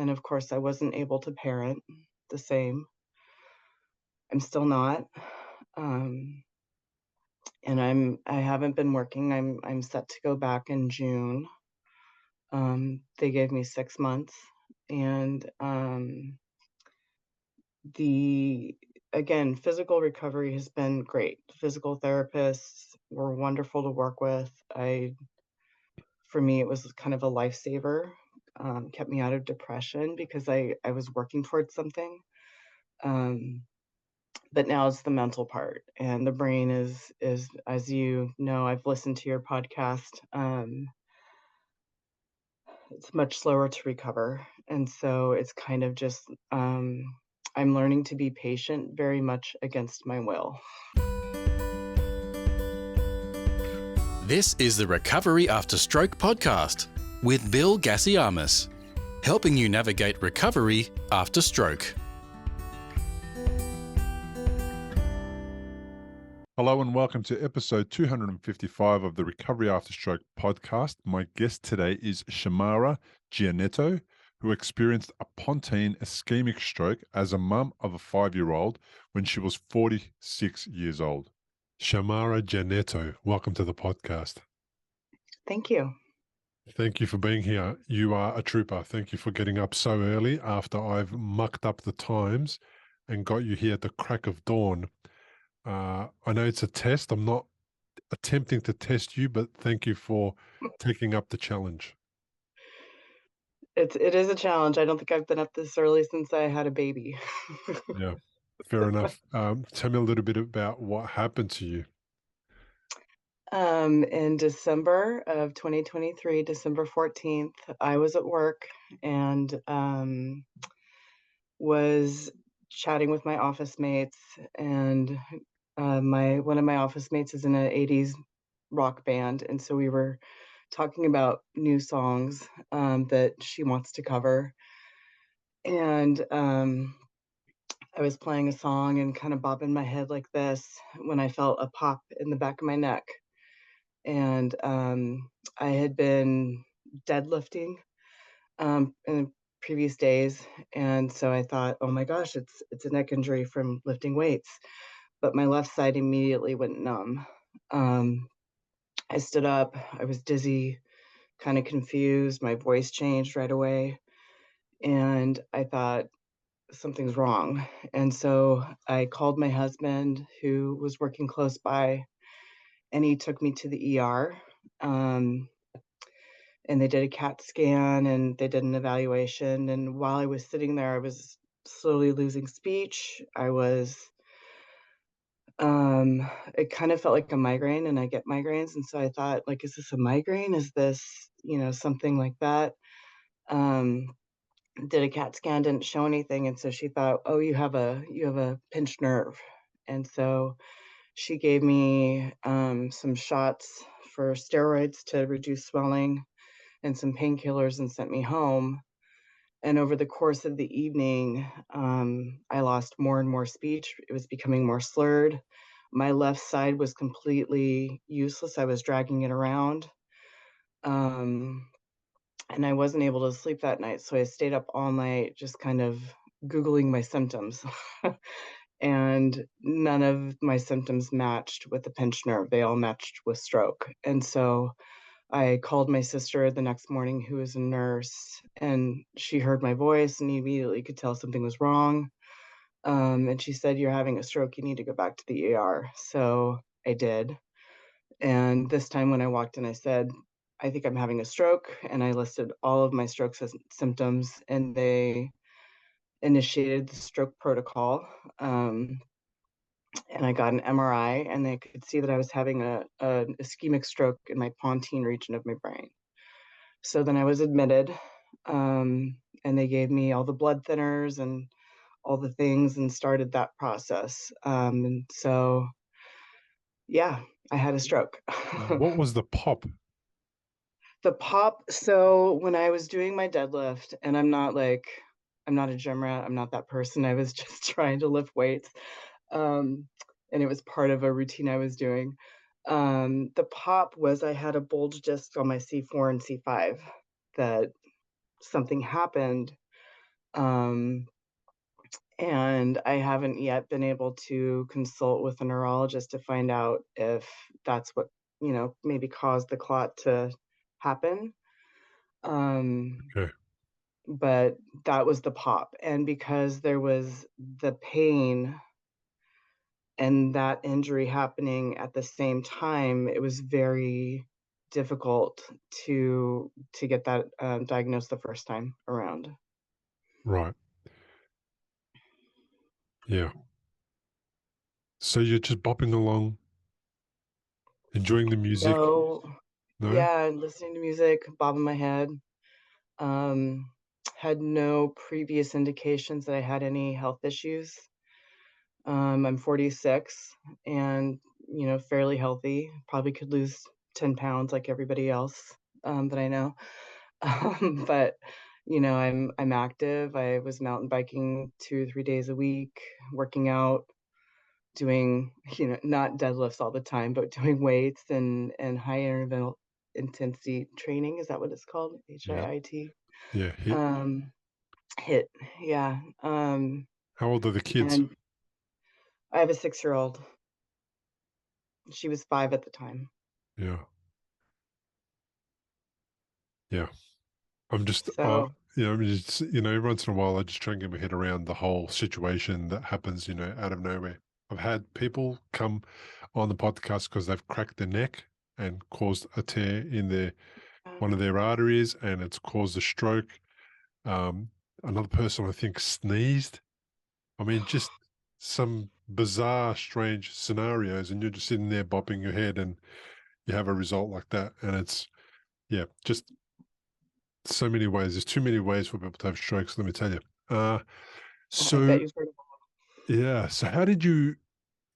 And of course, I wasn't able to parent the same. I'm still not. Um, and I haven't been working. I'm set to go back in June. They gave me 6 months, and the again, physical recovery has been great. Physical therapists were wonderful to work with. For me, it was kind of a lifesaver. Kept me out of depression because I was working towards something. Um, but now it's the mental part, and the brain is as you know, I've listened to your podcast. It's much slower to recover, and so it's kind of just I'm learning to be patient very much against my will. This is the Recovery After Stroke podcast with Bill Gassiamis, helping you navigate recovery after stroke. Hello and welcome to episode 255 of the Recovery After Stroke podcast. My guest today is Shamara Giannetto, who experienced a Pontine Ischemic stroke as a mum of a 5-year-old when she was 46 years old. Shamara Giannetto, welcome to the podcast. Thank you. Thank you for being here. You are a trooper. Thank you for getting up so early after I've mucked up the times and got you here at the crack of dawn. I know it's a test. I'm not attempting to test you, but thank you for taking up the challenge. It is a challenge. I don't think I've been up this early since I had a baby. Yeah, fair enough. Tell me a little bit about what happened to you. In December of 2023, December 14th, I was at work and was chatting with my office mates, and one of my office mates is in an 80s rock band, and so we were talking about new songs that she wants to cover. And I was playing a song and kind of bobbing my head like this when I felt a pop in the back of my neck. And I had been deadlifting in the previous days, and so I thought, oh my gosh, it's a neck injury from lifting weights. But my left side immediately went numb. I stood up, I was dizzy, kind of confused, my voice changed right away, and I thought something's wrong. And so I called my husband, who was working close by, and he took me to the ER. And they did a CAT scan and they did an evaluation. And while I was sitting there, I was slowly losing speech. It kind of felt like a migraine, and I get migraines. And so I thought, like, is this a migraine? Is this, something like that? Did a CAT scan, didn't show anything. And so she thought, oh, you have a pinched nerve. And so she gave me some shots for steroids to reduce swelling and some painkillers and sent me home. And over the course of the evening, I lost more and more speech. It was becoming more slurred. My left side was completely useless. I was dragging it around. And I wasn't able to sleep that night. So I stayed up all night just kind of Googling my symptoms. And none of my symptoms matched with the pinched nerve. They all matched with stroke. And so I called my sister the next morning, who is a nurse, and she heard my voice and immediately could tell something was wrong. And she said, you're having a stroke. You need to go back to the ER. So I did. And this time when I walked in, I said, I think I'm having a stroke. And I listed all of my stroke symptoms, and they initiated the stroke protocol. And I got an MRI, and they could see that I was having an ischemic stroke in my Pontine region of my brain. So then I was admitted, and they gave me all the blood thinners and all the things and started that process. And so, yeah, I had a stroke. What was the pop? The pop. So when I was doing my deadlift, and I'm not a gym rat, I'm not that person. I was just trying to lift weights. And it was part of a routine I was doing. The pop was I had a bulge disc on my C4 and C5 that something happened Um, and I haven't yet been able to consult with a neurologist to find out if that's what, maybe caused the clot to happen. Um, Okay. but that was the pop. And because there was the pain and that injury happening at the same time, it was very difficult to get that diagnosed the first time around. Right. Yeah. So you're just bopping along, enjoying the music? No, No? yeah, listening to music, bobbing my head. Um, had no previous indications that I had any health issues. I'm 46 and, fairly healthy. Probably could lose 10 pounds like everybody else that I know. But I'm active. I was mountain biking 2 or 3 days a week, working out, doing not deadlifts all the time, but doing weights and high interval intensity training. Is that what it's called? Yeah. HIIT. Yeah. Hit. Um, hit, yeah. How old are the kids? And I have a 6-year-old. She was 5 at the time. Yeah. Yeah. I'm just, So I mean, just, every once in a while, I just try and get my head around the whole situation that happens, out of nowhere. I've had people come on the podcast because they've cracked their neck and caused a tear in one of their arteries, and it's caused a stroke. Um, Another person, I think, sneezed. I mean, just some bizarre, strange scenarios, and you're just sitting there bopping your head, and you have a result like that, and it's just so many ways. There's too many ways for people to have strokes. Let me tell you. I bet So you've heard of. yeah. So how did you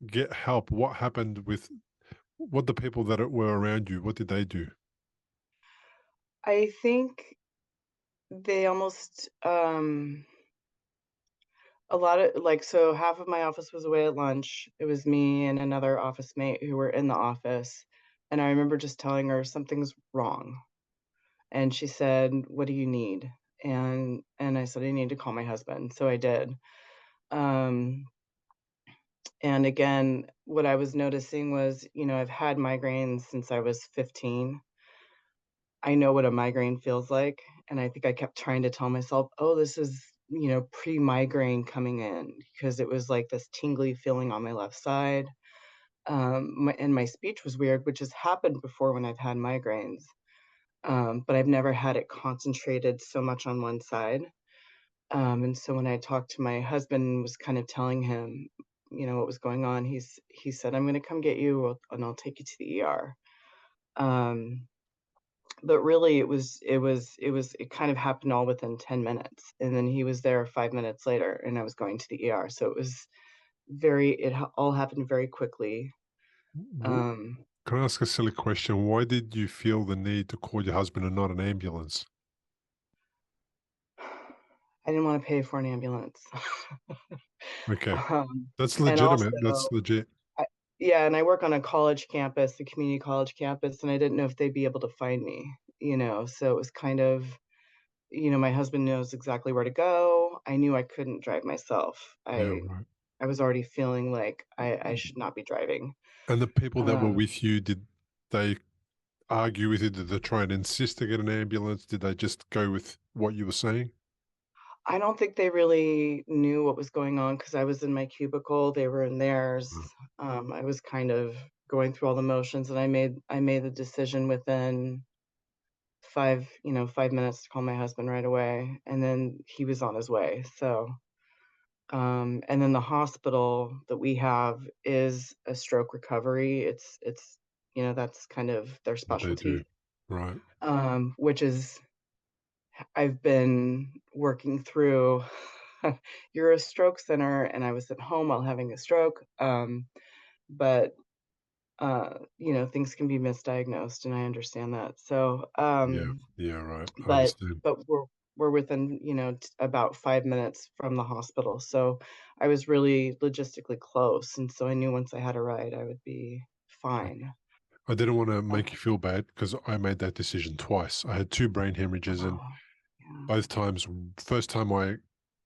get help? What happened with what the people that were around you? What did they do? I think they almost a lot of like, so half of my office was away at lunch. It was me and another office mate who were in the office. And I remember just telling her something's wrong. And she said, "What do you need?" And I said, "I need to call my husband." So I did. Um, and again, what I was noticing was, I've had migraines since I was 15. I know what a migraine feels like. And I think I kept trying to tell myself, oh, this is, pre-migraine coming in, because it was like this tingly feeling on my left side. And my speech was weird, which has happened before when I've had migraines. But I've never had it concentrated so much on one side. And so when I talked to my husband and was kind of telling him, what was going on, he said, "I'm going to come get you and I'll take you to the ER." Um, but really it kind of happened all within 10 minutes. And then he was there 5 minutes later and I was going to the ER. So it was all happened very quickly. W- Um, Can I ask a silly question? Why did you feel the need to call your husband and not an ambulance? I didn't want to pay for an ambulance. Okay, um, that's and legitimate. That's also, legit. I, yeah, and I work on a college campus, a community college campus, and I didn't know if they'd be able to find me, so it was kind of, my husband knows exactly where to go. I knew I couldn't drive myself. Yeah, I right. I was already feeling like I should not be driving. And the people that were Um, with you, did they argue with you? Did they try and insist to get an ambulance? Did they just go with what you were saying? I don't think they really knew what was going on because I was in my cubicle, they were in theirs. Mm. I was kind of going through all the motions, and I made the decision within 5 minutes to call my husband right away, and then he was on his way. So, and then the hospital that we have is a stroke recovery. It's that's kind of their What they do. specialty, Right. which is I've been working through. You're a stroke center, and I was at home while having a stroke. But things can be misdiagnosed, and I understand that. So, Yeah. Yeah, right. I but understand. but we're within, about 5 minutes from the hospital. So I was really logistically close, and so I knew once I had a ride, I would be fine. I didn't want to Uh, make you feel bad because I made that decision twice. I had two brain hemorrhages, and oh, yeah. both times, first time I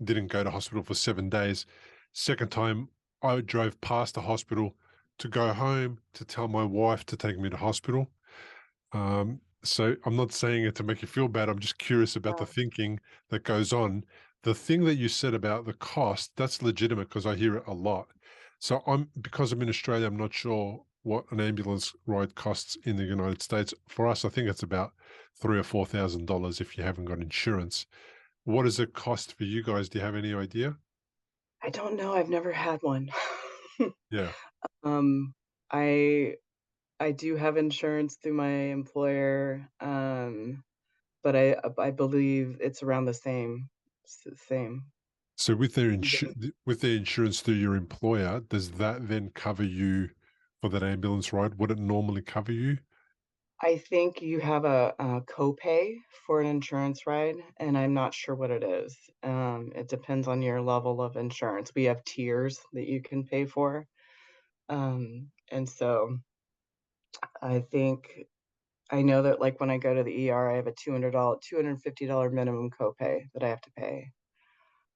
didn't go to hospital for 7 days. Second time, I drove past the hospital to go home to tell my wife to take me to hospital. So I'm not saying it to make you feel bad. I'm just curious about the Yeah. thinking that goes on. The thing that you said about the cost, that's legitimate because I hear it a lot. So because I'm in Australia, I'm not sure what an ambulance ride costs in the United States. For us, I think it's about $3,000 or $4,000 if you haven't got insurance. What does it cost for you guys? Do you have any idea? I don't know, I've never had one. Yeah. Um, I I do have insurance through my employer, but I believe it's around the same same. So with their insurance through your employer, does that then cover you for that ambulance ride? Would it normally cover you? I think you have a copay for an insurance ride, and I'm not sure what it is. It depends on your level of insurance. We have tiers that you can pay for. And so I think I know that, like, when I go to the ER, I have a $250 minimum copay that I have to pay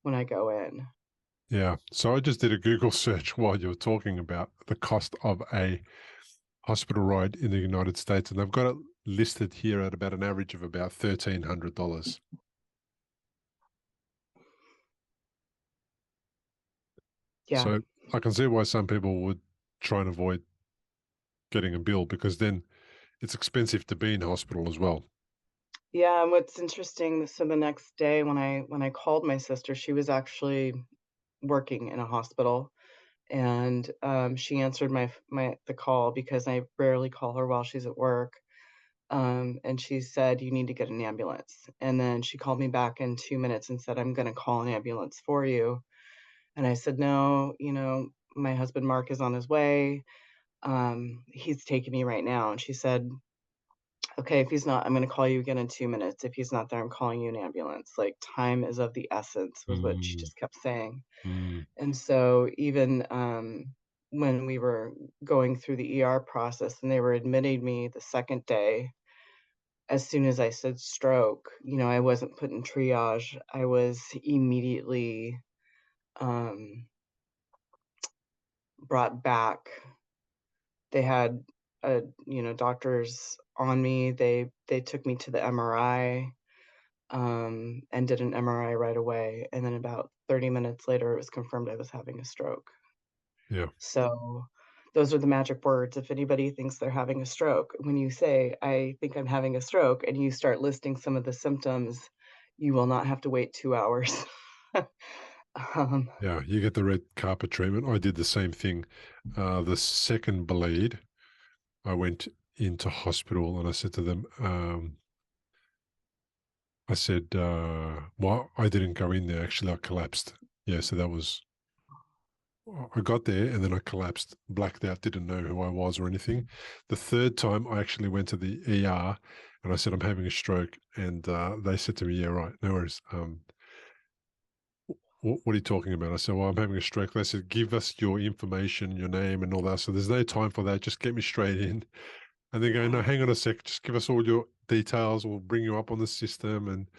when I go in. Yeah. So I just did a Google search while you were talking about the cost of a hospital ride in the United States, and they've got it listed here at about an average of about $1,300. Yeah. So I can see why some people would try and avoid getting a bill because then it's expensive to be in hospital as well. Yeah, and what's interesting, so the next day when I called my sister, she was actually working in a hospital, and, she answered the call because I rarely call her while she's at work, and she said, "You need to get an ambulance," and then she called me back in 2 minutes and said, "I'm gonna call an ambulance for you," and I said, "No, my husband Mark is on his way, he's taking me right now," and she said, "Okay, if he's not, I'm gonna call you again in 2 minutes. If he's not there, I'm calling you an ambulance." Like, time is of the essence was what she Mm, just kept saying. mm, And so even, when we were going through the ER process and they were admitting me the second day, as soon as I said stroke, I wasn't put in triage. I was immediately, um, brought back. They had, doctors on me. They took me to the MRI, and did an MRI right away, and then about 30 minutes later, it was confirmed I was having a stroke. yeah. So, those are the magic words. If anybody thinks they're having a stroke, when you say, "I think I'm having a stroke," and you start listing some of the symptoms, you will not have to wait 2 hours. Um, Yeah, you get the red carpet treatment. I did the same thing. The second bleed, I went into hospital and I said to them, I said, well, I didn't go in there. Actually, I collapsed. Yeah, so that was, I got there and then I collapsed, blacked out, didn't know who I was or anything. The third time, I actually went to the ER and I said, I'm having a stroke. And they said to me, yeah, right, no worries. What are you talking about? I said, well, I'm having a stroke. They said, give us your information, your name, and all that. So there's no time for that. Just get me straight in. And they go, no, yeah, hang on a sec. Just give us all your details. We'll bring you up on the system. And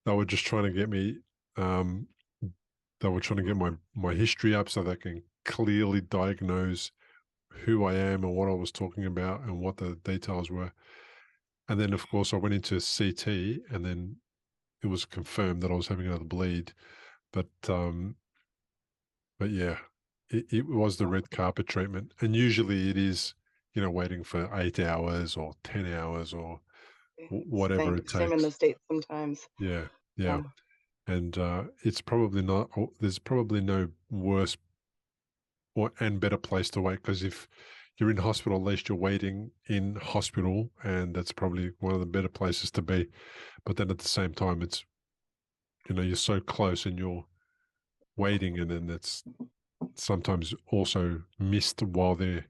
they were just trying to get me, um, they were trying to get my history up so they can clearly diagnose who I am and what I was talking about and what the details were. And then, of course, I went into CT and then it was confirmed that I was having another bleed. But But yeah, it was the red carpet treatment, and usually it is, waiting for 8 hours or 10 hours or whatever it same in the takes. States sometimes. Yeah, yeah, Yeah, and, it's probably not there's probably no worse or and better place to wait because if you're in hospital, at least you're waiting in hospital, and that's probably one of the better places to be, but then at the same time, it's you're so close and you're waiting, and then it's sometimes also missed while they're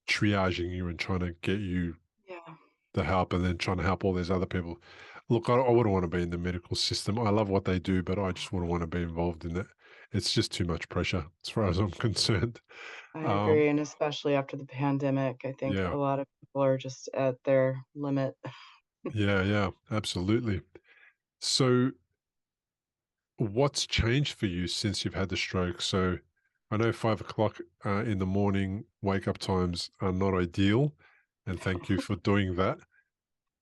triaging you and trying to get you yeah, the help and then trying to help all these other people. Look, I wouldn't want to be in the medical system. I love what they do, but I just wouldn't want to be involved in it. It's just too much pressure as far as I'm concerned. I Um, agree, and especially after the pandemic, I think yeah, a lot of people are just at their limit. yeah, absolutely. So what's changed for you since you've had the stroke? So I know 5 o'clock in the morning wake up times are not ideal, and thank you for doing that. Of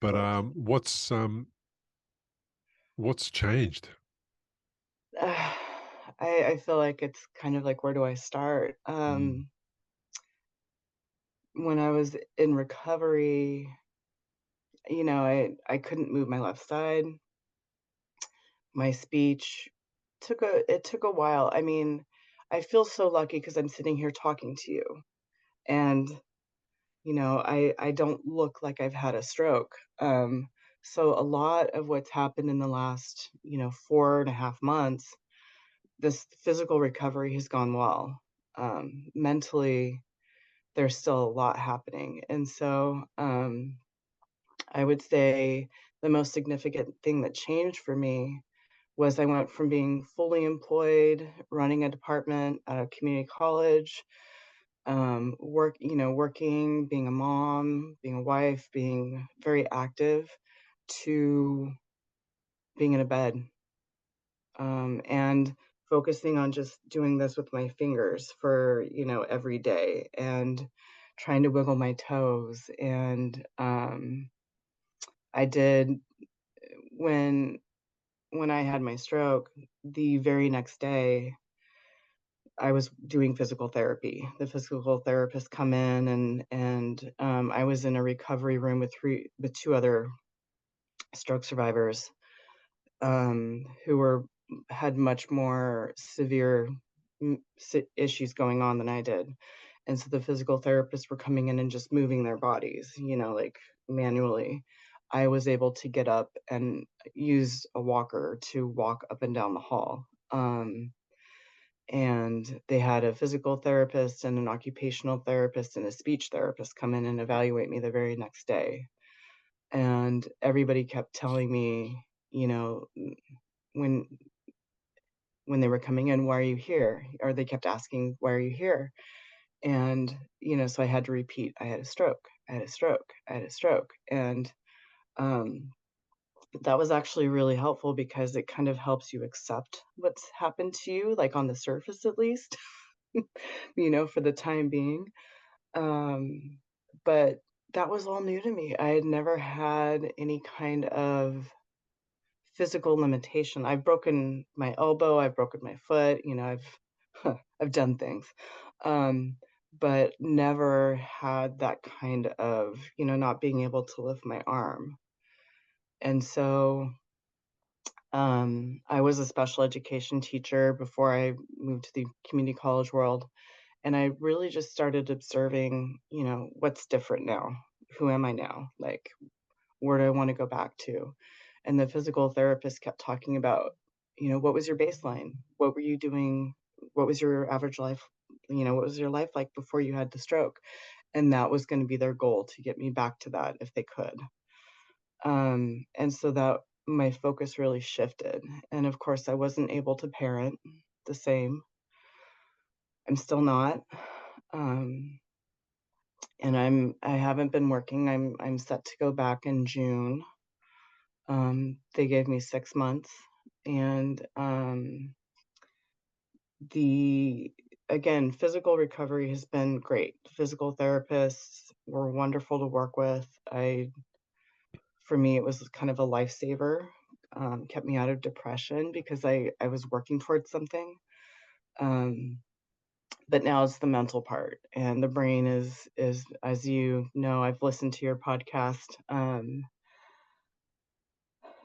But course. what's changed? I feel like it's kind of like, where do I start? Mm, When I was in recovery, I couldn't move my left side. My speech took a while. I mean, I feel so lucky because I'm sitting here talking to you, and I don't look like I've had a stroke. So a lot of what's happened in the last 4.5 months, this physical recovery has gone well. Mentally, there's still a lot happening, and so I would say the most significant thing that changed for me was I went from being fully employed, running a department at a community college, working, being a mom, being a wife, being very active, to being in a bed, and focusing on just doing this with my fingers for, every day, and trying to wiggle my toes. And I did when I had my stroke, the very next day I was doing physical therapy. The physical therapists come in, and I was in a recovery room with two other stroke survivors, who had much more severe issues going on than I did. And so the physical therapists were coming in and just moving their bodies, like manually. I was able to get up and use a walker to walk up and down the hall. And they had a physical therapist and an occupational therapist and a speech therapist come in and evaluate me the very next day. And everybody kept telling me, when they were coming in, why are you here? Or they kept asking, why are you here? And so I had to repeat, I had a stroke, I had a stroke, I had a stroke. And um that was actually really helpful because it kind of helps you accept what's happened to you, like on the surface at least, for the time being. Um, but that was all new to me. I had never had any kind of physical limitation. I've broken my elbow, I've broken my foot, I've done things. Um, but never had that kind of, not being able to lift my arm. And so I was a special education teacher before I moved to the community college world. And I really just started observing, what's different now? Who am I now? Like, where do I want to go back to? And the physical therapist kept talking about, what was your baseline? What were you doing? What was your average life? What was your life like before you had the stroke? And that was going to be their goal, to get me back to that if they could. And so that my focus really shifted. And of course, I wasn't able to parent the same. I'm still not. Um, and I haven't been working. I'm set to go back in June. They gave me 6 months, and the again, physical recovery has been great. Physical therapists were wonderful to work with. For me, it was kind of a lifesaver. Kept me out of depression because I was working towards something. Um, but now it's the mental part, and the brain is, as I've listened to your podcast.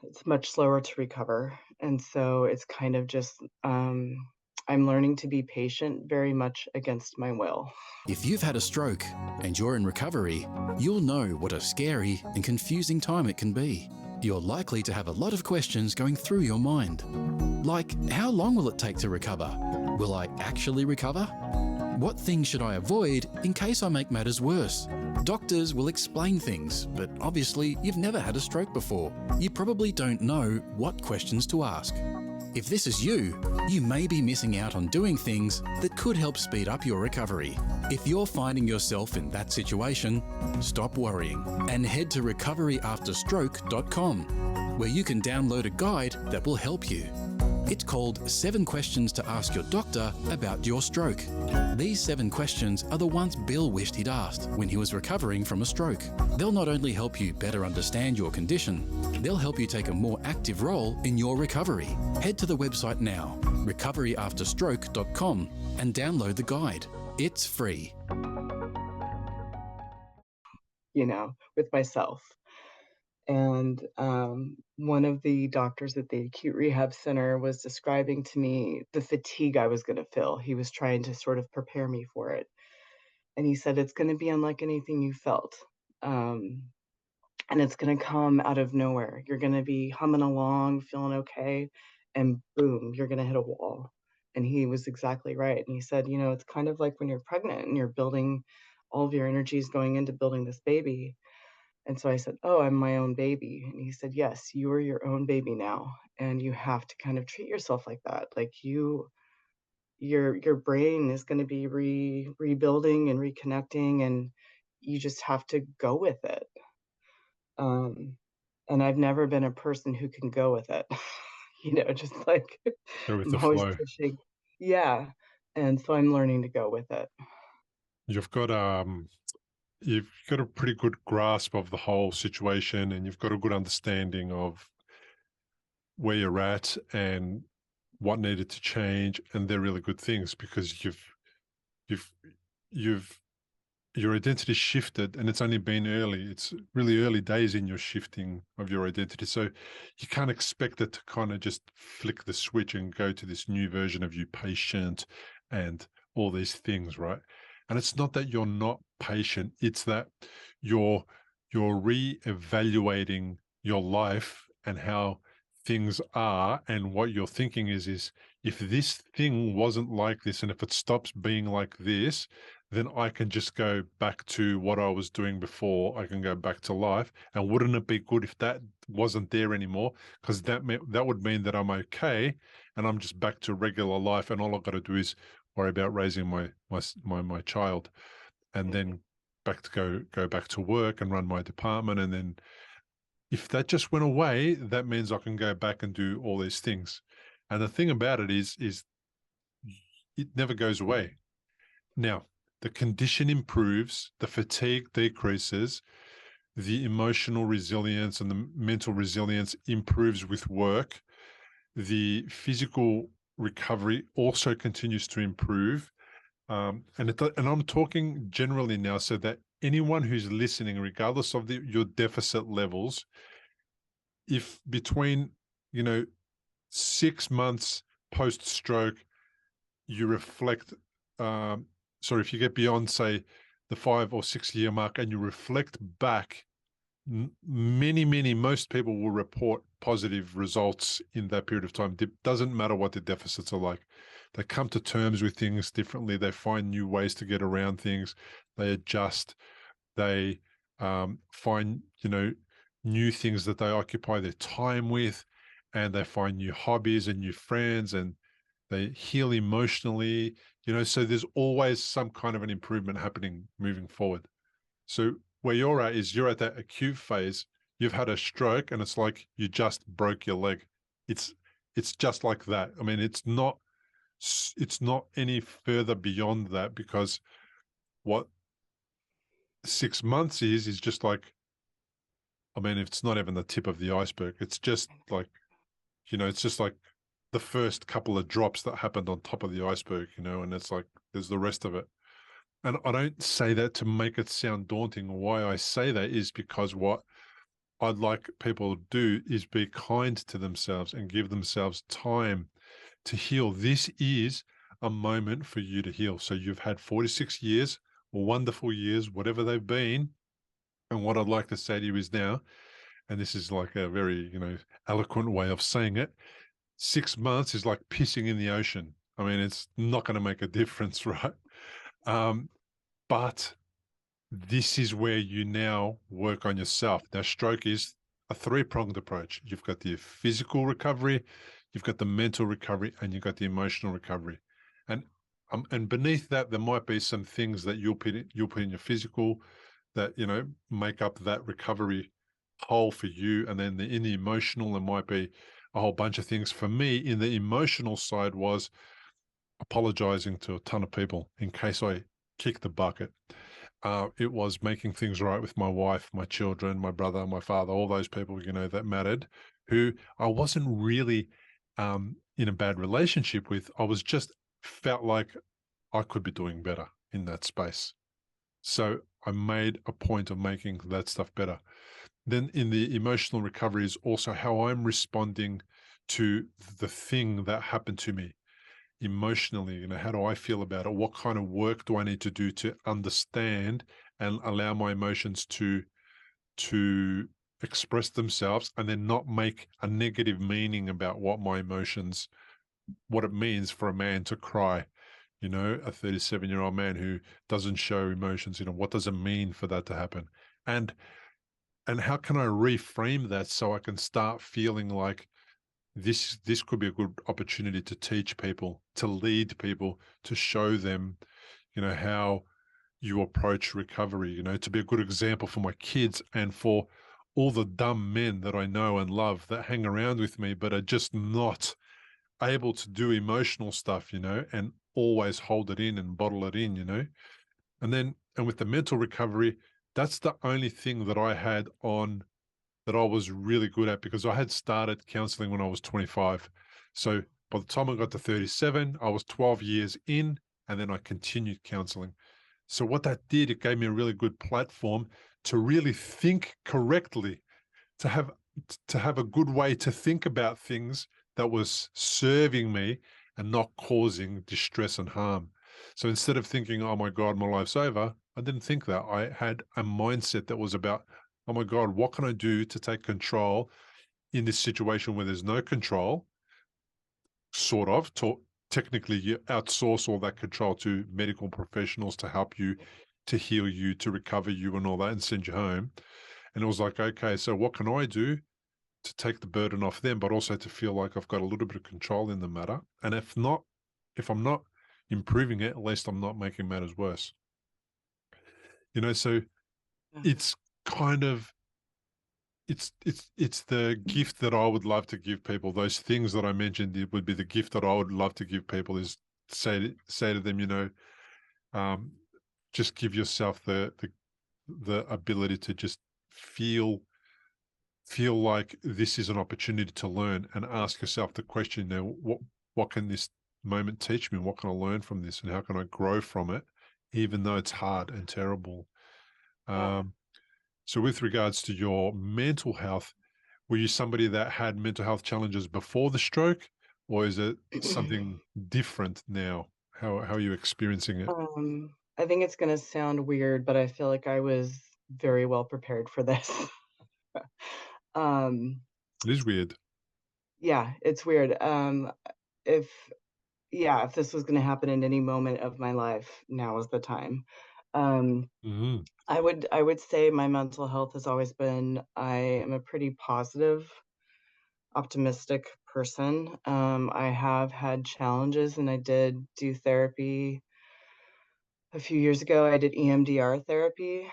It's much slower to recover, and so it's kind of just, I'm learning to be patient very much against my will. If you've had a stroke and you're in recovery, you'll know what a scary and confusing time it can be. You're likely to have a lot of questions going through your mind. Like, how long will it take to recover? Will I actually recover? What things should I avoid in case I make matters worse? Doctors will explain things, but obviously you've never had a stroke before. You probably don't know what questions to ask. If this is you, you may be missing out on doing things that could help speed up your recovery. If you're finding yourself in that situation, stop worrying and head to recoveryafterstroke.com, where you can download a guide that will help you. It's called 7 Questions to Ask Your Doctor About Your Stroke. These 7 questions are the ones Bill wished he'd asked when he was recovering from a stroke. They'll not only help you better understand your condition, they'll help you take a more active role in your recovery. Head to the website now, recoveryafterstroke.com, and download the guide. It's free. With myself. And one of the doctors at the acute rehab center was describing to me the fatigue I was going to feel. He was trying to sort of prepare me for it. And he said, it's going to be unlike anything you felt. And it's going to come out of nowhere. You're going to be humming along, feeling okay, and boom, you're going to hit a wall. And he was exactly right. And he said, it's kind of like when you're pregnant and you're building, all of your energy is going into building this baby. And so I said, oh, I'm my own baby. And he said, yes, you are your own baby now. And you have to kind of treat yourself like that. Like your brain is going to be rebuilding and reconnecting, and you just have to go with it. And I've never been a person who can go with it, just like Go with I'm the always flow. pushing. Yeah. And so I'm learning to go with it. You've got a pretty good grasp of the whole situation, and you've got a good understanding of where you're at and what needed to change, and they're really good things because your identity shifted, and it's only been early. It's really early days in your shifting of your identity. So you can't expect it to kind of just flick the switch and go to this new version of you, patient and all these things, right? And it's not that you're not patient. It's that you're re-evaluating your life and how things are, and what you're thinking is if this thing wasn't like this, and if it stops being like this, then I can just go back to what I was doing before. I can go back to life. And wouldn't it be good if that wasn't there anymore? Because that would mean that I'm okay and I'm just back to regular life, and all I've got to do is worry about raising my child, and then go back to work and run my department. And then if that just went away, that means I can go back and do all these things. And the thing about it is it never goes away. Now, the condition improves, the fatigue decreases, the emotional resilience and the mental resilience improves with work. The physical recovery also continues to improve. And I'm talking generally now, so that anyone who's listening, regardless of your deficit levels, if between 6 months post-stroke, you reflect, if you get beyond, say, the 5 or 6 year mark, and you reflect back, most people will report positive results in that period of time. It doesn't matter what the deficits are like. They come to terms with things differently. They find new ways to get around things. They adjust. They find, new things that they occupy their time with, and they find new hobbies and new friends, and they heal emotionally, so there's always some kind of an improvement happening moving forward. So where you're at is you're at that acute phase. You've had a stroke, and it's like you just broke your leg. It's just like that. I mean, it's not any further beyond that, because what 6 months is just like, I mean, it's not even the tip of the iceberg. It's just like, it's just like the first couple of drops that happened on top of the iceberg, and it's like, there's the rest of it. And I don't say that to make it sound daunting. Why I say that is because what I'd like people to do is be kind to themselves and give themselves time to heal. This is a moment for you to heal. So you've had 46 years, wonderful years, whatever they've been. And what I'd like to say to you is now, and this is like a very, eloquent way of saying it, 6 months is like pissing in the ocean. I mean, it's not going to make a difference, right? But this is where you now work on yourself. Now, stroke is a 3-pronged approach. You've got the physical recovery, you've got the mental recovery, and you've got the emotional recovery. And beneath that, there might be some things that you'll put in your physical that, make up that recovery whole for you. And then in the emotional, there might be a whole bunch of things. For me, in the emotional side, was apologizing to a ton of people in case I kicked the bucket. It was making things right with my wife, my children, my brother, my father, all those people, that mattered, who I wasn't really in a bad relationship with. I was just felt like I could be doing better in that space. So I made a point of making that stuff better. Then in the emotional recovery is also how I'm responding to the thing that happened to me emotionally. How do I feel about it? What kind of work do I need to do to understand and allow my emotions to express themselves, and then not make a negative meaning about what it means for a man to cry. A 37-year-old man who doesn't show emotions, what does it mean for that to happen? And how can I reframe that so I can start feeling like this could be a good opportunity to teach people, to lead people, to show them, how you approach recovery, to be a good example for my kids and for all the dumb men that I know and love that hang around with me, but are just not able to do emotional stuff, and always hold it in and bottle it in. And with the mental recovery, that's the only thing that I had on that I was really good at, because I had started counseling when I was 25. So by the time I got to 37, I was 12 years in, and then I continued counseling. So what that did, it gave me a really good platform to really think correctly, to have a good way to think about things that was serving me and not causing distress and harm. So instead of thinking, oh my God, my life's over, I didn't think that. I had a mindset that was about, oh my God, what can I do to take control in this situation where there's no control? Sort of. Technically, you outsource all that control to medical professionals to help you, to heal you, to recover you, and all that, and send you home. And it was like, okay, so what can I do to take the burden off them, but also to feel like I've got a little bit of control in the matter? And if I'm not improving it, at least I'm not making matters worse. So Yeah. it's kind of it's the gift that I would love to give people. Those things that I mentioned, it would be the gift that I would love to give people, is say to them, um, just give yourself the ability to just feel like this is an opportunity to learn, and ask yourself the question, now, what can this moment teach me? What can I learn from this, and how can I grow from it, even though it's hard and terrible? Yeah. Um, so with regards to your mental health, were you somebody that had mental health challenges before the stroke, or is it something different now? How are you experiencing it? I think it's gonna sound weird, but I feel like I was very well prepared for this. Um, It is weird. yeah, it's weird. If if this was gonna happen in any moment of my life, now is the time. Um, Mhm. I would say my mental health has always been, I am a pretty positive, optimistic person. I have had challenges, and I did do therapy a few years ago. I did EMDR therapy,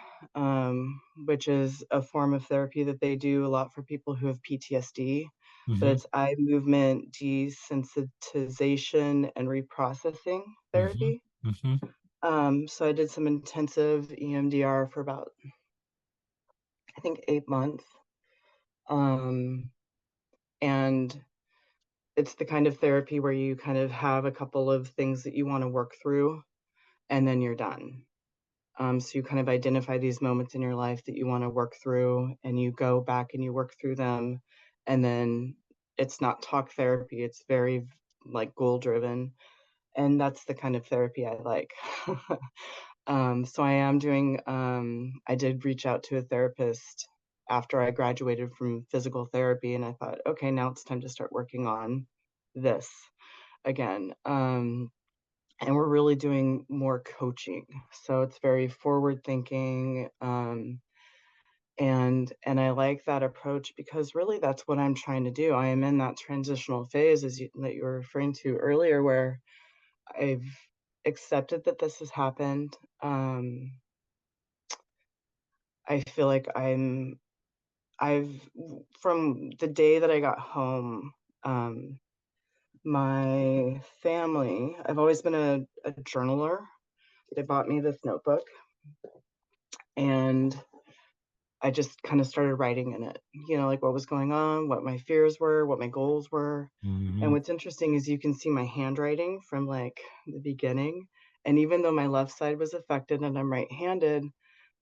which is a form of therapy that they do a lot for people who have PTSD, but Mhm. it's eye movement desensitization and reprocessing Mhm. therapy. Mhm. So I did some intensive EMDR for about, I think, 8 months. Um, and it's the kind of therapy where you kind of have a couple of things that you wanna work through, and then you're done. So you kind of identify these moments in your life that you want to work through, and you go back and you work through them. And then it's not talk therapy, it's very like goal driven. And that's the kind of therapy I like. So I did reach out to a therapist after I graduated from physical therapy, and I thought, okay, now it's time to start working on this again. And we're really doing more coaching. So it's very forward thinking, and I like that approach because really that's what I'm trying to do. I am in that transitional phase that you were referring to earlier, where I've accepted that this has happened. I feel like from the day that I got home. My family, I've always been a journaler. They bought me this notebook, and I just kind of started writing in it, like what was going on, what my fears were, what my goals were. And Mhm. what's interesting is you can see my handwriting from like the beginning. And even though my left side was affected and I'm right-handed,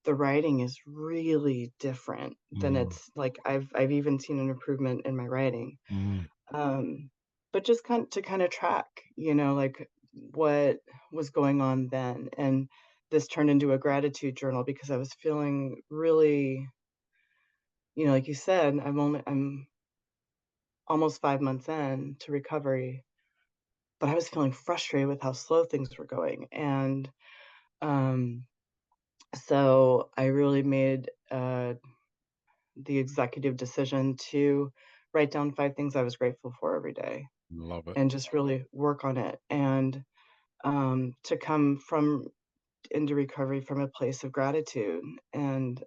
the writing is really different than Mm. it's like I've even seen an improvement in my writing. Mm. Um, but just kind of track, like what was going on then. And this turned into a gratitude journal because I was feeling really, like you said, I'm almost 5 months in to recovery, but I was feeling frustrated with how slow things were going. And um, so I really made the executive decision to write down 5 things I was grateful for every day Love it. and just really work on it. And to come from into recovery from a place of gratitude, and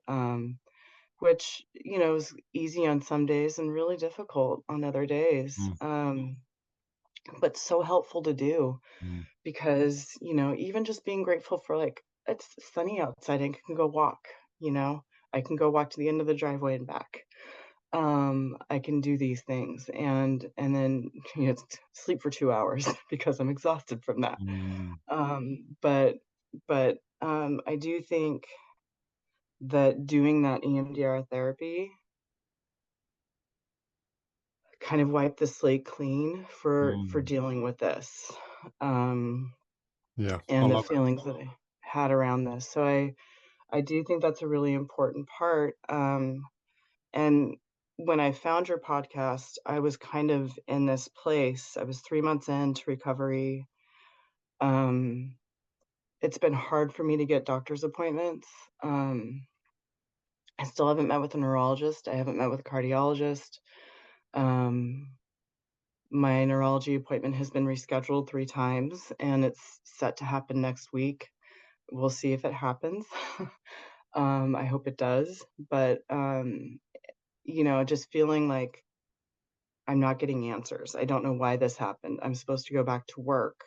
which is easy on some days and really difficult on other days, Mm. but so helpful to do Mm. because even just being grateful for, like, it's sunny outside and I can go walk. you know I can go walk to the end of the driveway and back. I can do these things and then sleep for 2 hours because I'm exhausted from that. Mm. But I do think that doing that EMDR therapy kind of wiped the slate clean for Mm. dealing with this, um, Yeah, I and the love it. feelings that I had around this. So I do think that's a really important part. And when I found your podcast, I was kind of in this place. I was 3 months into recovery. Um, it's been hard for me to get doctor's appointments. Um, I still haven't met with a neurologist. I haven't met with a cardiologist. Um, my neurology appointment has been rescheduled 3 times, and it's set to happen next week. We'll see if it happens. I hope it does. But, just feeling like I'm not getting answers. I don't know why this happened. I'm supposed to go back to work,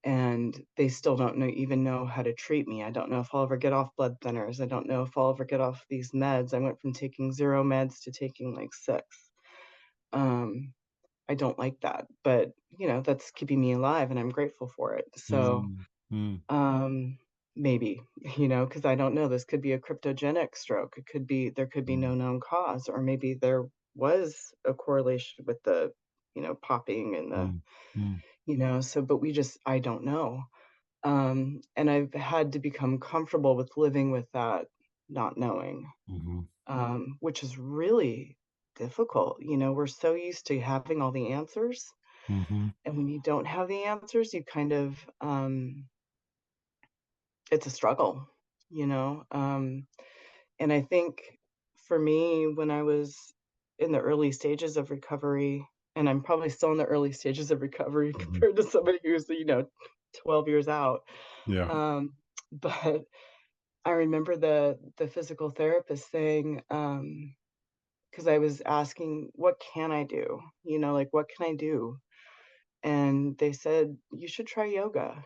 and they still don't even know how to treat me. I don't know if I'll ever get off blood thinners. I don't know if I'll ever get off these meds. I went from taking 0 meds to taking, like, 6. Um, I don't like that, but, that's keeping me alive, and I'm grateful for it. So, Mm. Mm. um, maybe, because I don't know. This could be a cryptogenic stroke. There could be no Mm. known cause, or maybe there was a correlation with the, popping and the, Mm. Mm. so, but I don't know. And I've had to become comfortable with living with that not knowing, Mhm. which is really difficult. We're so used to having all the answers. Mhm. And when you don't have the answers, you kind of, it's a struggle, you know? And I think for me, when I was in the early stages of recovery, and I'm probably still in the early stages of recovery Mhm. compared to somebody who's, 12 years out. Yeah. Um, but I remember the physical therapist saying, because I was asking, what can I do? Like, what can I do? And they said, you should try yoga,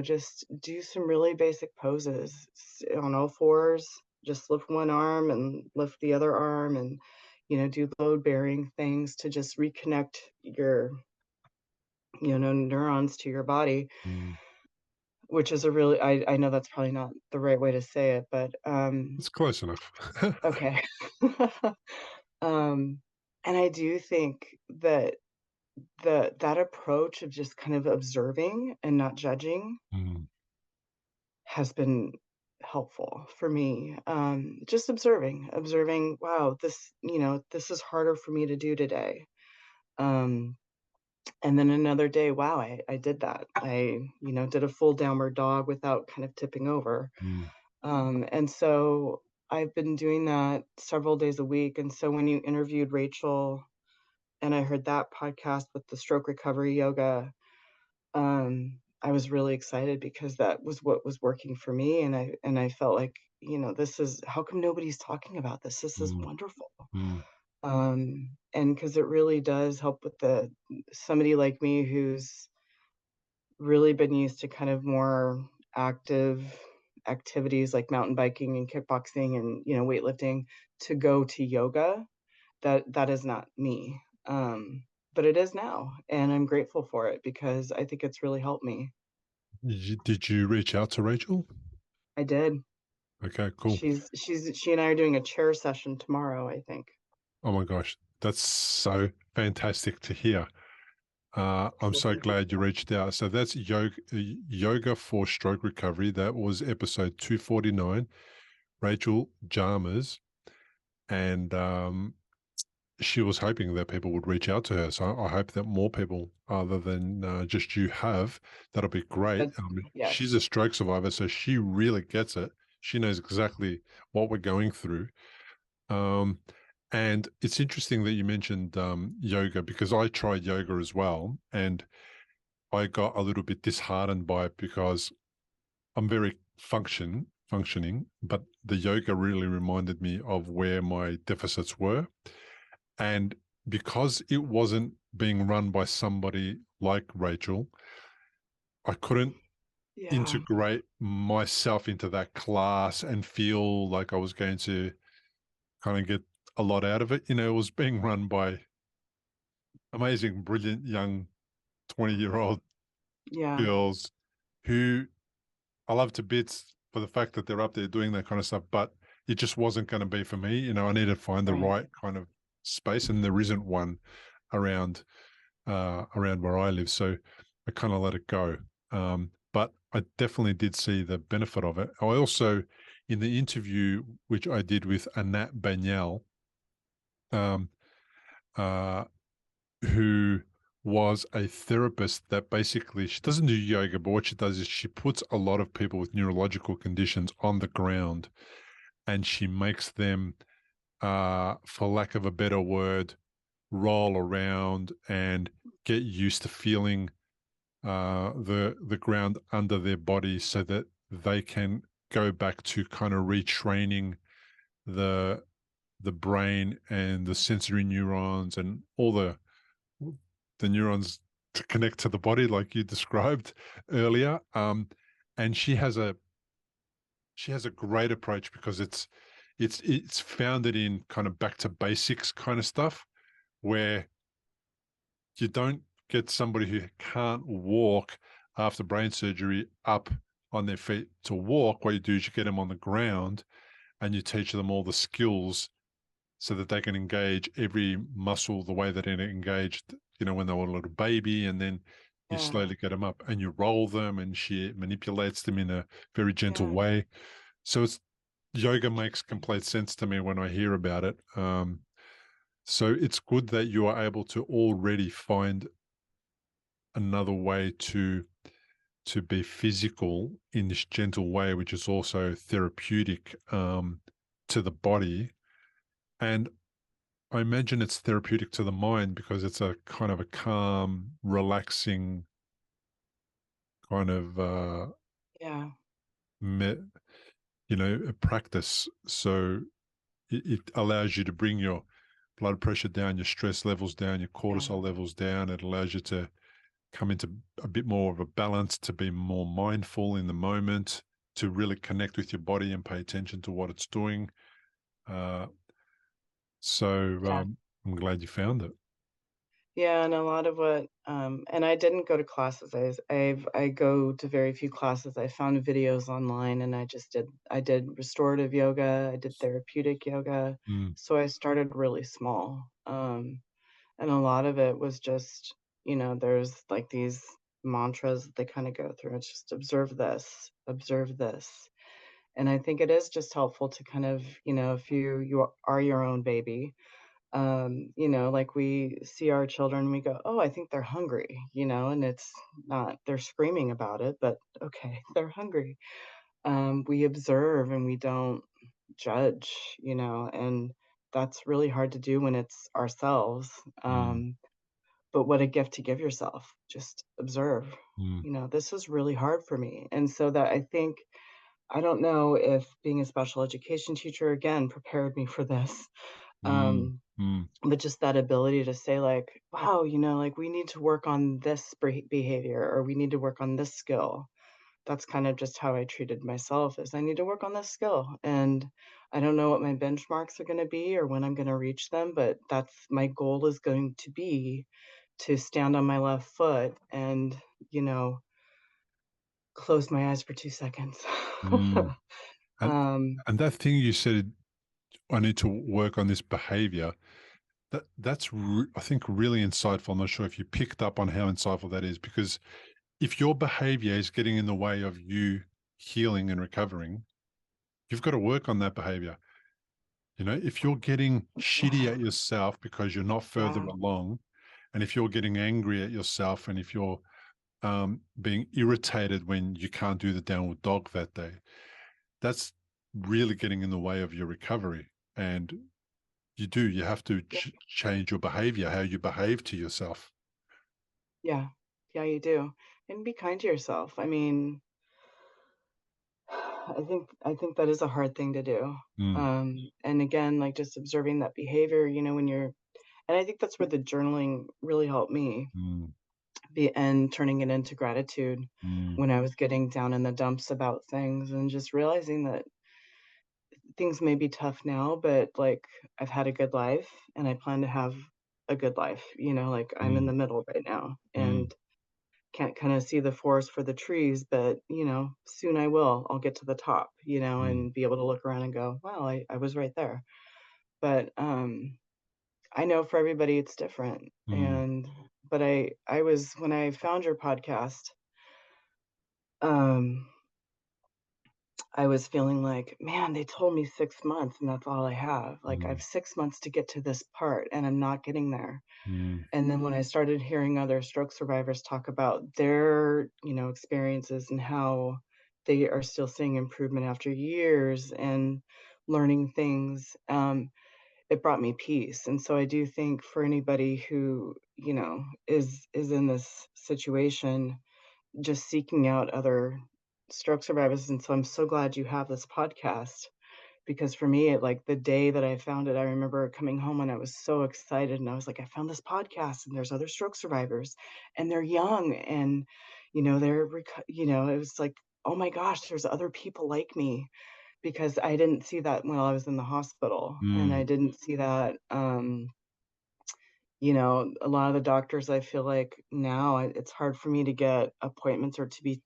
just do some really basic poses on all fours, just lift one arm and lift the other arm and, do load bearing things to just reconnect your, neurons to your body, Mm. which is I know that's probably not the right way to say it, but, It's close enough. okay. um, and I do think that that approach of just kind of observing and not judging Mm. has been helpful for me. Just observing, wow, this is harder for me to do today. Um, and then another day, wow, I did that. I, did a full downward dog without kind of tipping over. Mm. And so I've been doing that several days a week. And so when you interviewed Rachel and I heard that podcast with the stroke recovery yoga, I was really excited because that was what was working for me, and I felt like, this is how come nobody's talking about this? This is Mm. wonderful. Mm. and because it really does help with the somebody like me who's really been used to kind of more active activities like mountain biking and kickboxing and, weightlifting, to go to yoga. That is not me. But it is now, and I'm grateful for it because I think it's really helped me. Did you reach out to Rachel? I did. Okay, cool. She and I are doing a chair session tomorrow, I think. Oh my gosh, that's so fantastic to hear. I'm So so thank you glad for you that. reached out. So that's yoga for stroke recovery. That was episode 249, Rachel Jarmers. And she was hoping that people would reach out to her. So I hope that more people, other than just you, have. That'll be great. That's She's yes. a stroke survivor, so she really gets it. She knows exactly what we're going through. Um, and it's interesting that you mentioned yoga, because I tried yoga as well, and I got a little bit disheartened by it because I'm very functioning, but the yoga really reminded me of where my deficits were. And because it wasn't being run by somebody like Rachel, I couldn't Yeah. integrate myself into that class and feel like I was going to kind of get a lot out of it. It was being run by amazing, brilliant young 20-year-old Yeah. girls who I love to bits for the fact that they're up there doing that kind of stuff, but it just wasn't going to be for me. I need to find the Right. right kind of space, and there isn't one around around where I live. So I kind of let it go. But I definitely did see the benefit of it. I also, in the interview which I did with Anat Banyal, um, uh, who was a therapist that basically, she doesn't do yoga, but what she does is she puts a lot of people with neurological conditions on the ground, and she makes them, for lack of a better word, roll around and get used to feeling the ground under their body, so that they can go back to kind of retraining the the brain and the sensory neurons and all the neurons to connect to the body, like you described earlier. And she has a great approach, because it's founded in kind of back to basics kind of stuff, where you don't get somebody who can't walk after brain surgery up on their feet to walk. What you do is you get them on the ground and you teach them all the skills so that they can engage every muscle the way that it engaged, when they were a little baby. And then you Yeah. slowly get them up and you roll them, and she manipulates them in a very gentle Yeah. way. So yoga makes complete sense to me when I hear about it. So it's good that you are able to already find another way to be physical in this gentle way, which is also therapeutic to the body. And I imagine it's therapeutic to the mind, because it's a kind of a calm, relaxing kind of Yeah. me, a practice. So it allows you to bring your blood pressure down, your stress levels down, your Yeah. cortisol levels down. It allows you to come into a bit more of a balance, to be more mindful in the moment, to really connect with your body and pay attention to what it's doing. Uh, so Yeah. I'm glad you found it. Yeah, and a lot of what and I didn't go to classes. I go to very few classes. I found videos online and I did restorative yoga, I did therapeutic yoga. Mm, So I started really small. And a lot of it was just, there's like these mantras that they kind of go through. It's just observe this, observe this. And I think it is just helpful to kind of, if you are your own baby, like we see our children, we go, oh, I think they're hungry, and it's not, they're screaming about it, but okay, they're hungry. We observe and we don't judge, and that's really hard to do when it's ourselves. mm, But what a gift to give yourself. Just observe. mm, This is really hard for me. And so that I think, I don't know if being a special education teacher again prepared me for this. Mm, mm, But just that ability to say like, wow, like we need to work on this behavior, or we need to work on this skill. That's kind of just how I treated myself, is I need to work on this skill. And I don't know what my benchmarks are going to be or when I'm going to reach them, but that's my goal, is going to be to stand on my left foot and, you know, close my eyes for 2 seconds. mm. And um and that thing you said, I need to work on this behavior. I think really insightful. I'm not sure if you picked up on how insightful that is, because if your behavior is getting in the way of you healing and recovering, you've got to work on that behavior. If you're getting shitty yeah, at yourself because you're not further yeah, along, and if you're getting angry at yourself, and if you're being irritated when you can't do the downward dog that day, that's really getting in the way of your recovery. And you have to yeah, change your behavior, how you behave to yourself. yeah, yeah, you do. And be kind to yourself. I mean, I think that is a hard thing to do. Mm, And again, like just observing that behavior, when you're, and I think that's where the journaling really helped me, mm, and turning it into gratitude mm, when I was getting down in the dumps about things, and just realizing that things may be tough now, but like I've had a good life and I plan to have a good life, like I'm in mm, the middle right now, mm, and can't kind of see the forest for the trees, but soon I will. I'll get to the top, mm, and be able to look around and go, wow, I was right there. But I know for everybody it's different. mm, And but I was, when I found your podcast, um I was feeling like, man, they told me 6 months and that's all I have. Like I mm, have 6 months to get to this part and I'm not getting there. mm, And then when I started hearing other stroke survivors talk about their, experiences and how they are still seeing improvement after years and learning things, it brought me peace. And so I do think for anybody who, is in this situation, just seeking out other stroke survivors. And so I'm so glad you have this podcast, because for me, like the day that I found it, I remember coming home and I was so excited and I was like, I found this podcast and there's other stroke survivors and they're young and, it was like, oh my gosh, there's other people like me, because I didn't see that when I was in the hospital, and I mm, didn't see that. A lot of the doctors, I feel like now it's hard for me to get appointments or to be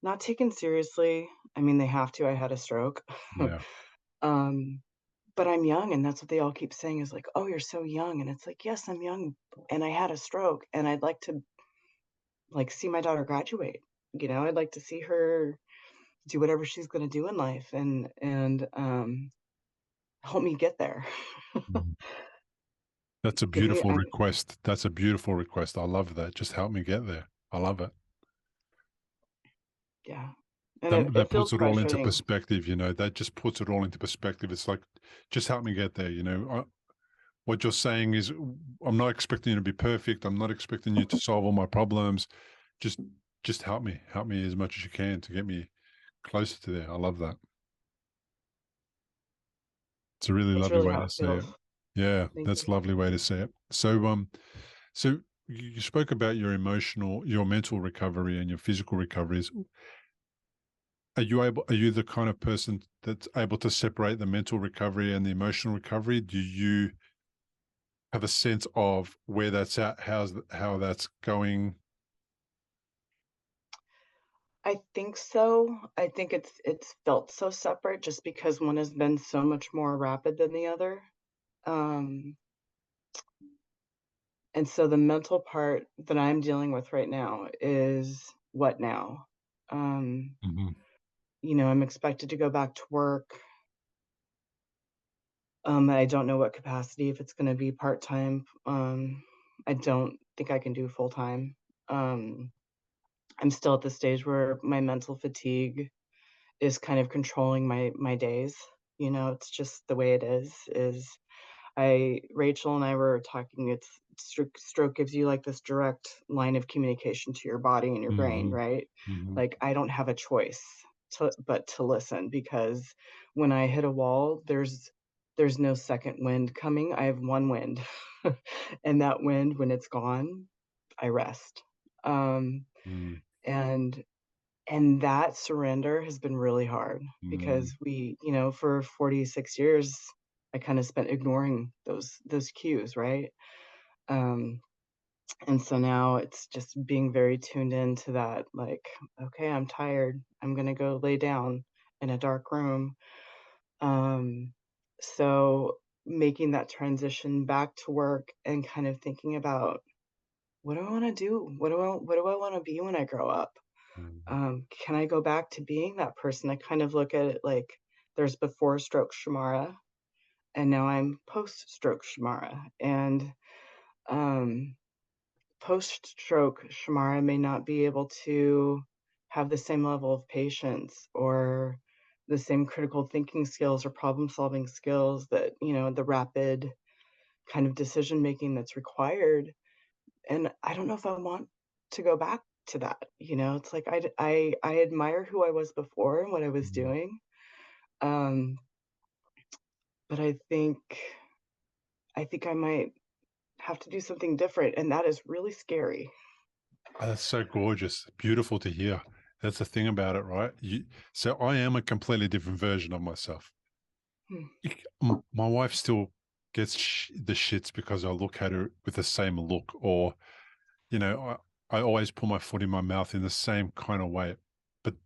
not taken seriously. I mean, they have to. I had a stroke. yeah. um, but I'm young, and that's what they all keep saying is like, "Oh, you're so young." And it's like, "Yes, I'm young, and I had a stroke, and I'd like to like see my daughter graduate. I'd like to see her do whatever she's going to do in life, and help me get there." Mm. That's a Give me, beautiful request. That's a beautiful request. I love that. Just help me get there. I love it. yeah, and That, it that feels puts it all into frustrating. perspective. That just puts it all into perspective. It's like, just help me get there. What you're saying is, I'm not expecting you to be perfect. I'm not expecting you to solve all my problems. Just, just help me as much as you can to get me closer to there. I love that. It's a really That's lovely really way how to it say feels. it. Yeah, Thank that's you. a lovely way to say it. So you spoke about your mental recovery and your physical recoveries. Are you the kind of person that's able to separate the mental recovery and the emotional recovery? Do you have a sense of where that's at, how that's going? I think so. I think it's felt so separate just because one has been so much more rapid than the other. Um, and so the mental part that I'm dealing with right now is what now? Um, Hmm. I'm expected to go back to work. I don't know what capacity, if it's going to be part-time. I don't think I can do full-time. Um, I'm still at the stage where my mental fatigue is kind of controlling my days. It's just the way it is I Rachel and I were talking, it's stroke gives you like this direct line of communication to your body and your brain, Hmm. right? Hmm. Like I don't have a choice but to listen, because when I hit a wall, there's there's no second wind coming. I have one wind. And that wind, when it's gone, I rest. Um, Mm, and and that surrender has been really hard mm, because for 46 years, I kind of spent ignoring those cues, right? Um, and so now it's just being very tuned into that, like, okay, I'm tired. I'm gonna go lay down in a dark room. Um, so making that transition back to work and kind of thinking about what do I want to do? What do I want to be when I grow up? mm. Can I go back to being that person? I kind of look at it like there's before stroke Shamara, and now I'm post stroke Shamara. And um, post stroke Shamara may not be able to have the same level of patience or the same critical thinking skills or problem solving skills that, the rapid kind of decision making that's required. And I don't know if I want to go back to that. It's like I admire who I was before and what I was Mm. doing. Um, but I think I might have to do something different, and that is really scary. That's so gorgeous. Beautiful to hear. That's the thing about it, right? So I am a completely different version of myself. Hmm. My wife still gets the shits because I look at her with the same look, or, I always put my foot in my mouth in the same kind of way. But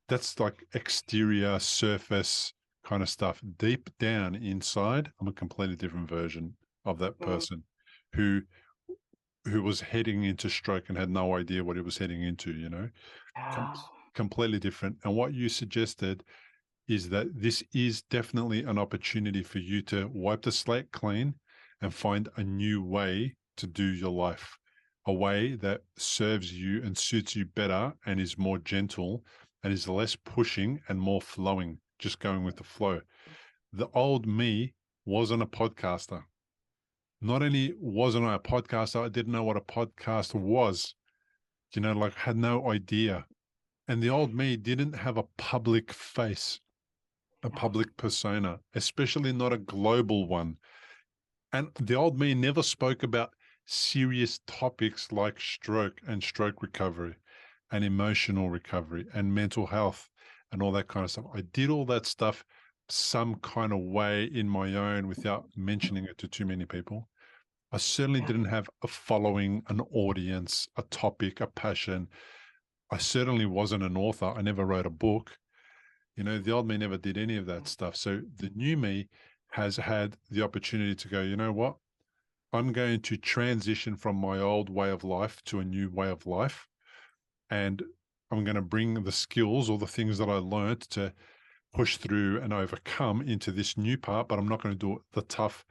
that's like exterior surface kind of stuff. Deep down inside, I'm a completely different version of that Mm, person who who was heading into stroke and had no idea what he was heading into, Com- yeah. completely different. And what you suggested is that this is definitely an opportunity for you to wipe the slate clean and find a new way to do your life, a way that serves you and suits you better and is more gentle and is less pushing and more flowing, just going with the flow. The old me wasn't a podcaster. Not only wasn't I a podcaster, I didn't know what a podcast was, like had no idea. And the old me didn't have a public face, a No. public persona, especially not a global one. And the old me never spoke about serious topics like stroke and stroke recovery and emotional recovery and mental health and all that kind of stuff. I did all that stuff some kind of way in my own without mentioning it to too many people. I certainly Yeah. didn't have a following, an audience, a topic, a passion. I certainly wasn't an author. I never wrote a book. The old me never did any of that stuff. So the new me has had the opportunity to go, you know what? I'm going to transition from my old way of life to a new way of life. And I'm going to bring the skills or the things that I learned to push through and overcome into this new part, but I'm not going to do it the tough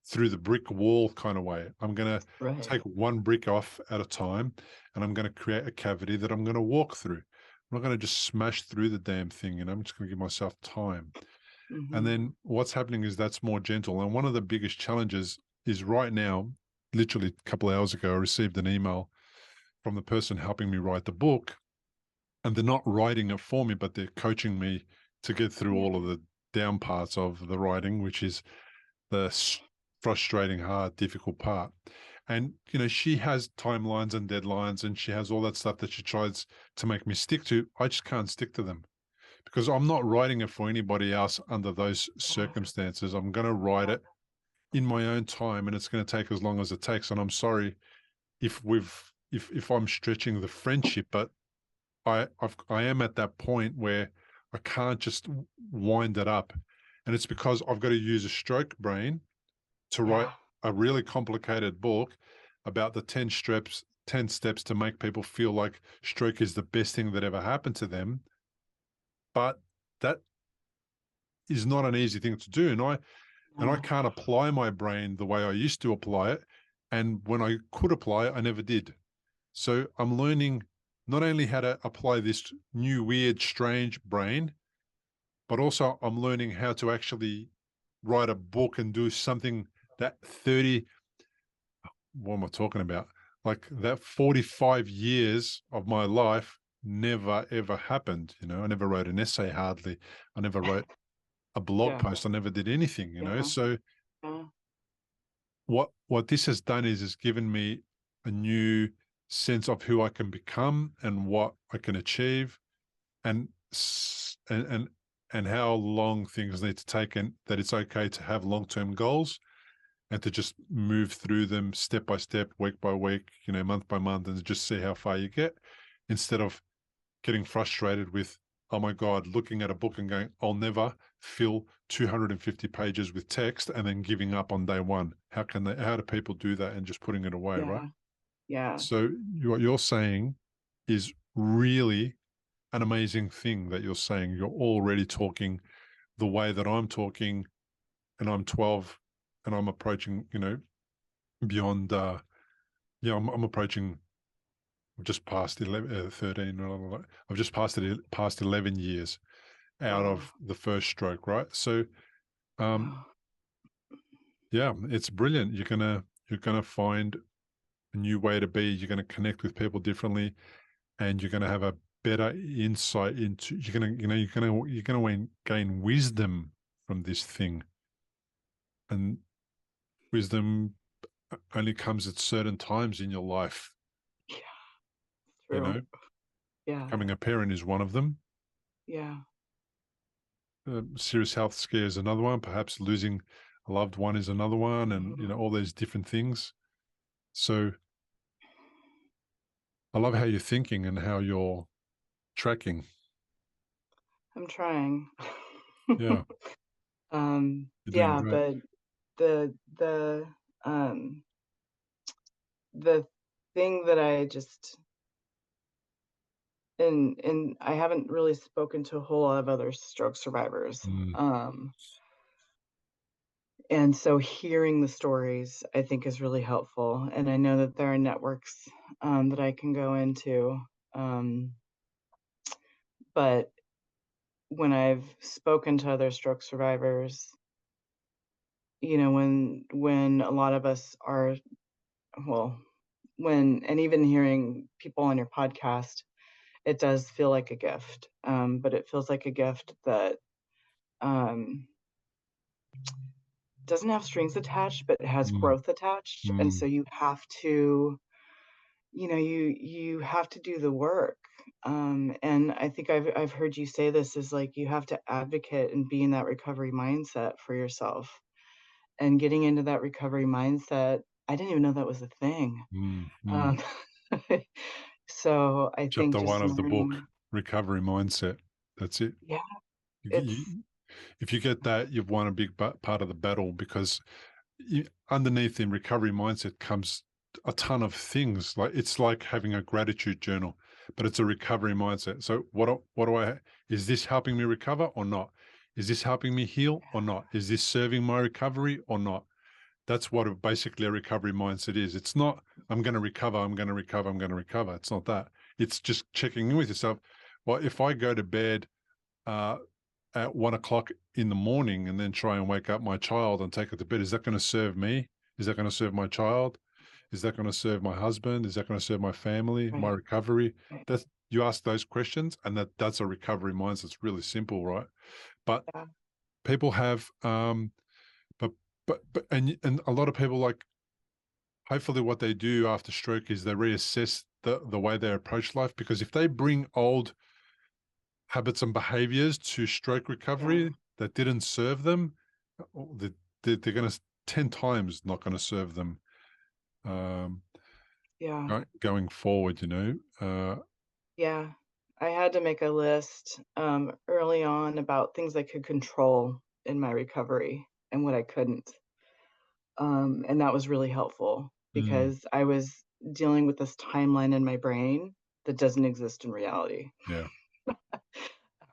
through the brick wall kind of way. I'm going to Right. take one brick off at a time and I'm going to create a cavity that I'm going to walk through. I'm not going to just smash through the damn thing, I'm just going to give myself time. And Mhm. then what's happening is that's more gentle. And one of the biggest challenges is right now, literally a couple of hours ago, I received an email from the person helping me write the book. And they're not writing it for me, but they're coaching me to get through Yeah. all of the down parts of the writing, which is the frustrating, hard, difficult part. And, she has timelines and deadlines and she has all that stuff that she tries to make me stick to. I just can't stick to them because I'm not writing it for anybody else under those Yeah. circumstances. I'm going to write it in my own time and it's going to take as long as it takes. And I'm sorry if I'm stretching the friendship, but I am at that point where I can't just wind it up. And it's because I've got to use a stroke brain to write Yeah. a really complicated book about the 10 steps to make people feel like stroke is the best thing that ever happened to them. But that is not an easy thing to do. And I No. can't apply my brain the way I used to apply it. And when I could apply it, I never did. So I'm learning not only how to apply this new, weird, strange brain, but also I'm learning how to actually write a book and do something that what am I talking about? Like that 45 years of my life never ever happened. I never wrote an essay hardly. I never wrote a blog Yeah. post. I never did anything, Yeah. So Yeah. what this has done is given me a new sense of who I can become and what I can achieve, and and how long things need to take, and that it's okay to have long-term goals and to just move through them step by step, week by week, month by month, and just see how far you get, instead of getting frustrated with, oh my God, looking at a book and going, I'll never fill 250 pages with text, and then giving up on day one. How do people do that and just putting it away, right? Yeah. Yeah. So what you're saying is really an amazing thing that you're saying. You're already talking the way that I'm talking, and I'm 12 and I'm approaching, beyond, I'm approaching just past 11, 13. I've just past 11 years out Wow. of the first stroke, right? So, um, Wow. yeah, it's brilliant. You're gonna find a new way to be. You're gonna connect with people differently, and you're gonna have a better insight into. You're gonna gain wisdom from this thing, and wisdom only comes at certain times in your life. Yeah. You True. know, Yeah. becoming a parent is one of them. Yeah. Serious health scare is another one. Perhaps losing a loved one is another one, and Mhm. all these different things. So I love how you're thinking and how you're tracking. I'm trying. Yeah, you're doing Yeah, great. but the the um the thing that I just and I haven't really spoken to a whole lot of other stroke survivors. Mm, And so hearing the stories I think is really helpful. And I know that there are networks that I can go into. Um, but when I've spoken to other stroke survivors, when a lot of us are, well, when and even hearing people on your podcast, it does feel like a gift. But it feels like a gift that um, doesn't have strings attached, but it has mm, growth attached. And mm, so you have to, you have to do the work. And I think I've heard you say this is like you have to advocate and be in that recovery mindset for yourself. And getting into that recovery mindset, I didn't even know that was a thing. mm, mm. Um, so I think Chapter one just of the book, learning, recovery mindset. That's it. yeah, You, it's if you get that, you've won a big part of the battle, because underneath in recovery mindset comes a ton of things. Like, it's like having a gratitude journal, but it's a recovery mindset. So is this helping me recover or not? Is this helping me heal or not? Is this serving my recovery or not? That's what basically a recovery mindset is. It's not, I'm going to recover, I'm going to recover, I'm going to recover. It's not that. It's just checking in with yourself. Well, if I go to bed uh, at 1 o'clock in the morning and then try and wake up my child and take her to bed, is that going to serve me? Is that going to serve my child? Is that going to serve my husband? Is that going to serve my family, my right, recovery? right, That's, you ask those questions, and that's a recovery mindset. It's really simple, right? But yeah, people have, but and a lot of people, like, hopefully what they do after stroke is they reassess the way they approach life, because if they bring old habits and behaviors to stroke yeah, recovery that didn't serve them, they're going to 10 times not going to serve them, um, yeah, going forward, yeah. I had to make a list early on about things I could control in my recovery and what I couldn't. And that was really helpful mm, because I was dealing with this timeline in my brain that doesn't exist in reality. yeah,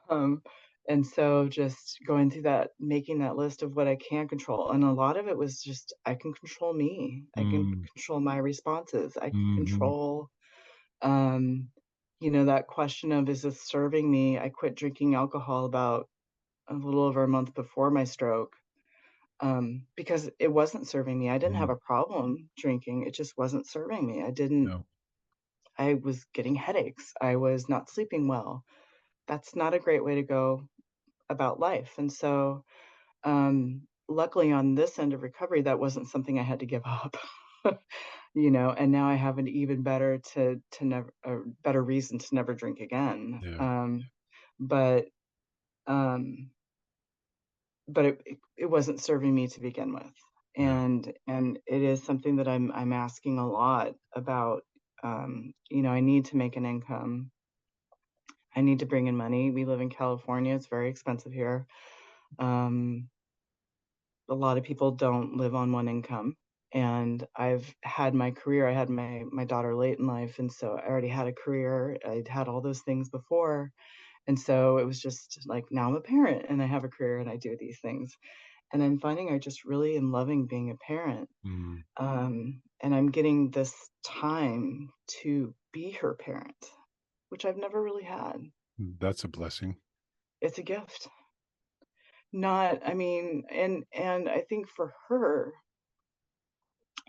Um, and so just going through that, making that list of what I can control. And a lot of it was just, I can control me. I can mm, control my responses. I can mm, control, um, that question of, is this serving me? I quit drinking alcohol about a little over a month before my stroke, because it wasn't serving me. I didn't have mm, a problem drinking. It just wasn't serving me. yeah, I was getting headaches. I was not sleeping well. That's not a great way to go. about life. And so, luckily on this end of recovery, that wasn't something I had to give up. And now I have an even better to never a better reason to never drink again. Yeah. But um, but it wasn't serving me to begin with, Yeah. and it is something that I'm asking a lot about. I need to make an income. I need to bring in money. We live in California. It's very expensive here. Um, a lot of people don't live on one income. And I've had my career. I had my daughter late in life, and so I already had a career. I'd had all those things before, and so it was just like now I'm a parent and I have a career and I do these things. And I'm finding I just really am loving being a parent. Mm, And I'm getting this time to be her parent, which I've never really had. that's a blessing. It's a gift. Not, I mean, and I think for her,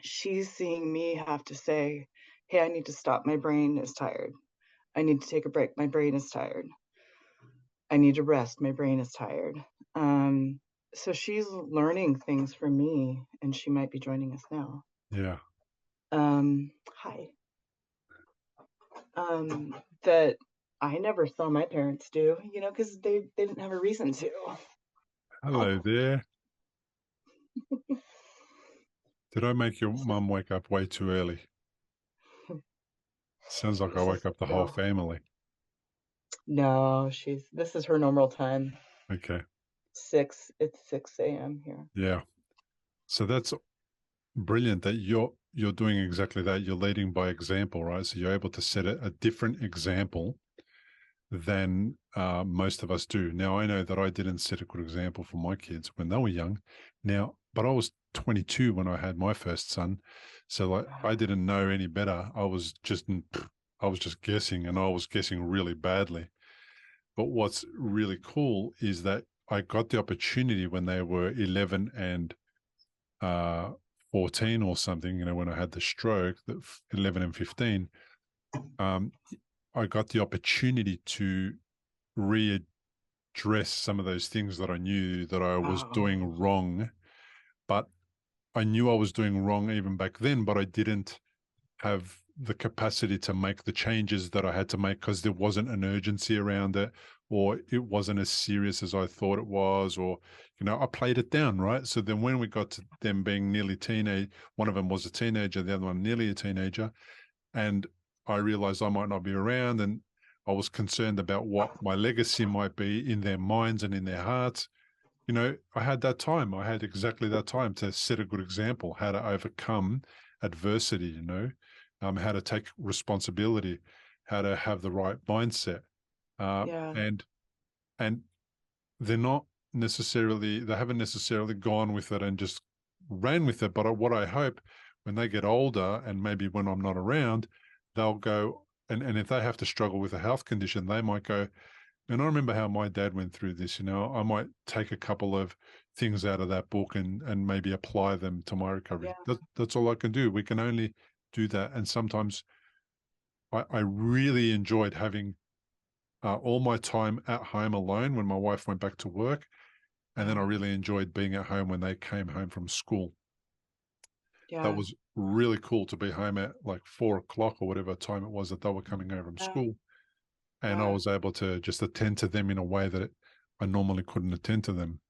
she's seeing me have to say, "Hey, I need to stop. My brain is tired. I need to take a break. My brain is tired. I need to rest. My brain is tired." Um, so she's learning things from me, and she might be joining us now. Yeah. Hi. That I never saw my parents do, because they didn't have a reason to. Hello there. Did I make your mum wake up way too early? Sounds like I She's a woke sick up the whole girl. family. No, this is her normal time. Okay. It's 6 a.m. here. Yeah. So that's brilliant that you're doing exactly that. You're leading by example, right? So you're able to set a different example than most of us do. Now, I know that I didn't set a good example for my kids when they were young. Now, but I was 22 when I had my first son, so like I Wow. didn't know any better. I was just guessing, and I was guessing really badly. But what's really cool is that I got the opportunity when they were 11 and uh, 14 or something. When I had the stroke, 11 and 15. Um, I got the opportunity to readdress some of those things that I knew that I was doing Oh, wrong, but I knew I was doing wrong even back then, but I didn't have the capacity to make the changes that I had to make because there wasn't an urgency around it, or it wasn't as serious as I thought it was, or, I played it down, right? So then when we got to them being nearly teenage, one of them was a teenager, the other one nearly a teenager, and I realized I might not be around, and I was concerned about what my legacy might be in their minds and in their hearts. I had that time. I had exactly that time to set a good example, how to overcome adversity, how to take responsibility, how to have the right mindset. Uh, yeah, and and they haven't necessarily gone with it and just ran with it. But what I hope when they get older and maybe when I'm not around, they'll go, and if they have to struggle with a health condition, they might go, and I remember how my dad went through this. I might take a couple of things out of that book and maybe apply them to my recovery. yeah, That's all I can do. We can only do that. And sometimes I really enjoyed having all my time at home alone when my wife went back to work. And then I yeah, really enjoyed being at home when they came home from school. That yeah, was really cool to be home at like 4 o'clock or whatever time it was that they were coming home from yeah, school. And I yeah. was able to just attend to them in a way that I normally couldn't attend to them.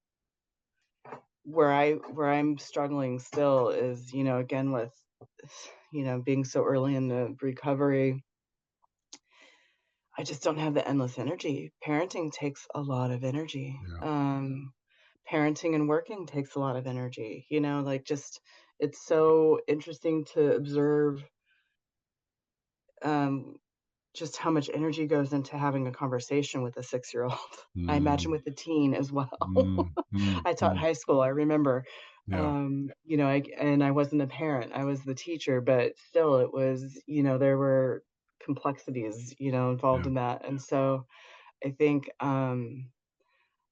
Where I'm struggling still is, again with, being so early in the recovery. I just don't have the endless energy. Parenting takes a lot of energy. Yeah. Parenting and working takes a lot of energy, like just it's so interesting to observe um, just how much energy goes into having a conversation with a 6-year-old. I imagine Mm, with a teen as well. mm, mm, I taught mm. high school, I remember. Yeah, I wasn't a parent, I was the teacher, but still it was, there were complexities, involved yeah, in that. And so I think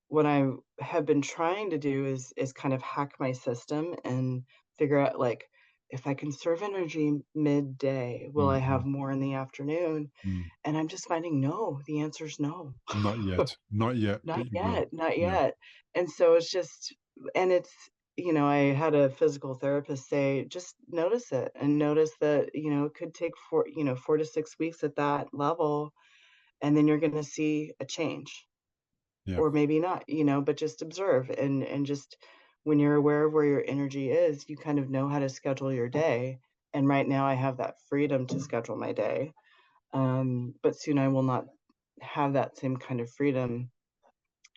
what I have been trying to do is kind of hack my system and figure out like if I conserve energy midday, will I Mhm. have more in the afternoon? Mm. And I'm just finding no, the answer is no. Not yet. Not yet, Not but you will. yet, not Yeah. yet. And so it's just, and it's, I had a physical therapist say, just notice it and notice that, it could take 4 to 6 weeks at that level, and then you're going to see a change, Yeah. or maybe not, but just observe and just when you're aware of where your energy is, you kind of know how to schedule your day. And right now I have that freedom to schedule my day. But soon I will not have that same kind of freedom,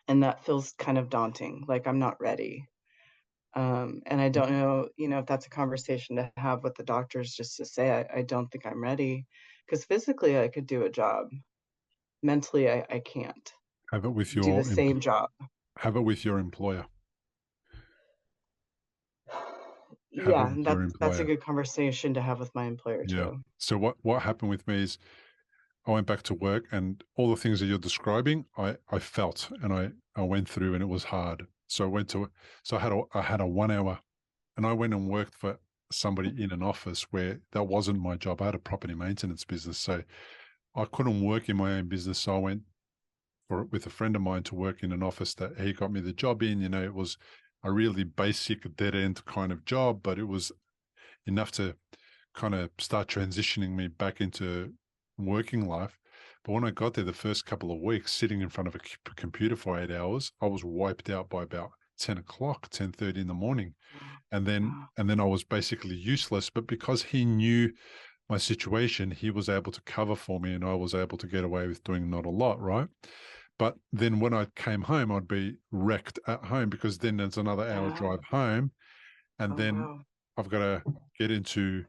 and that feels kind of daunting, like I'm not ready. And I don't know, if that's a conversation to have with the doctors, just to say, I don't think I'm ready, because physically I could do a job. Mentally, I can't Have it with do the your same job. have it with your employer. Have it Yeah, with your that's a employer. good conversation to have with my employer Yeah. too. So what happened with me is I went back to work, and all the things that you're describing, I felt, and I went through, and it was hard. So I went to so I had a 1 hour, and I went and worked for somebody in an office where that wasn't my job. I had a property maintenance business, so I couldn't work in my own business. So I went with a friend of mine to work in an office that he got me the job in. It was a really basic dead end kind of job, but it was enough to kind of start transitioning me back into working life. But when I got there, the first couple of weeks, sitting in front of a computer for 8 hours, I was wiped out by about 10 o'clock, 10:30 in the morning. Wow. And then, Wow. and then I was basically useless. But because he knew my situation, he was able to cover for me, and I was able to get away with doing not a lot, right? But then when I came home, I'd be wrecked at home, because then there's another hour Yeah. drive home. And Oh, then wow. I've got to get into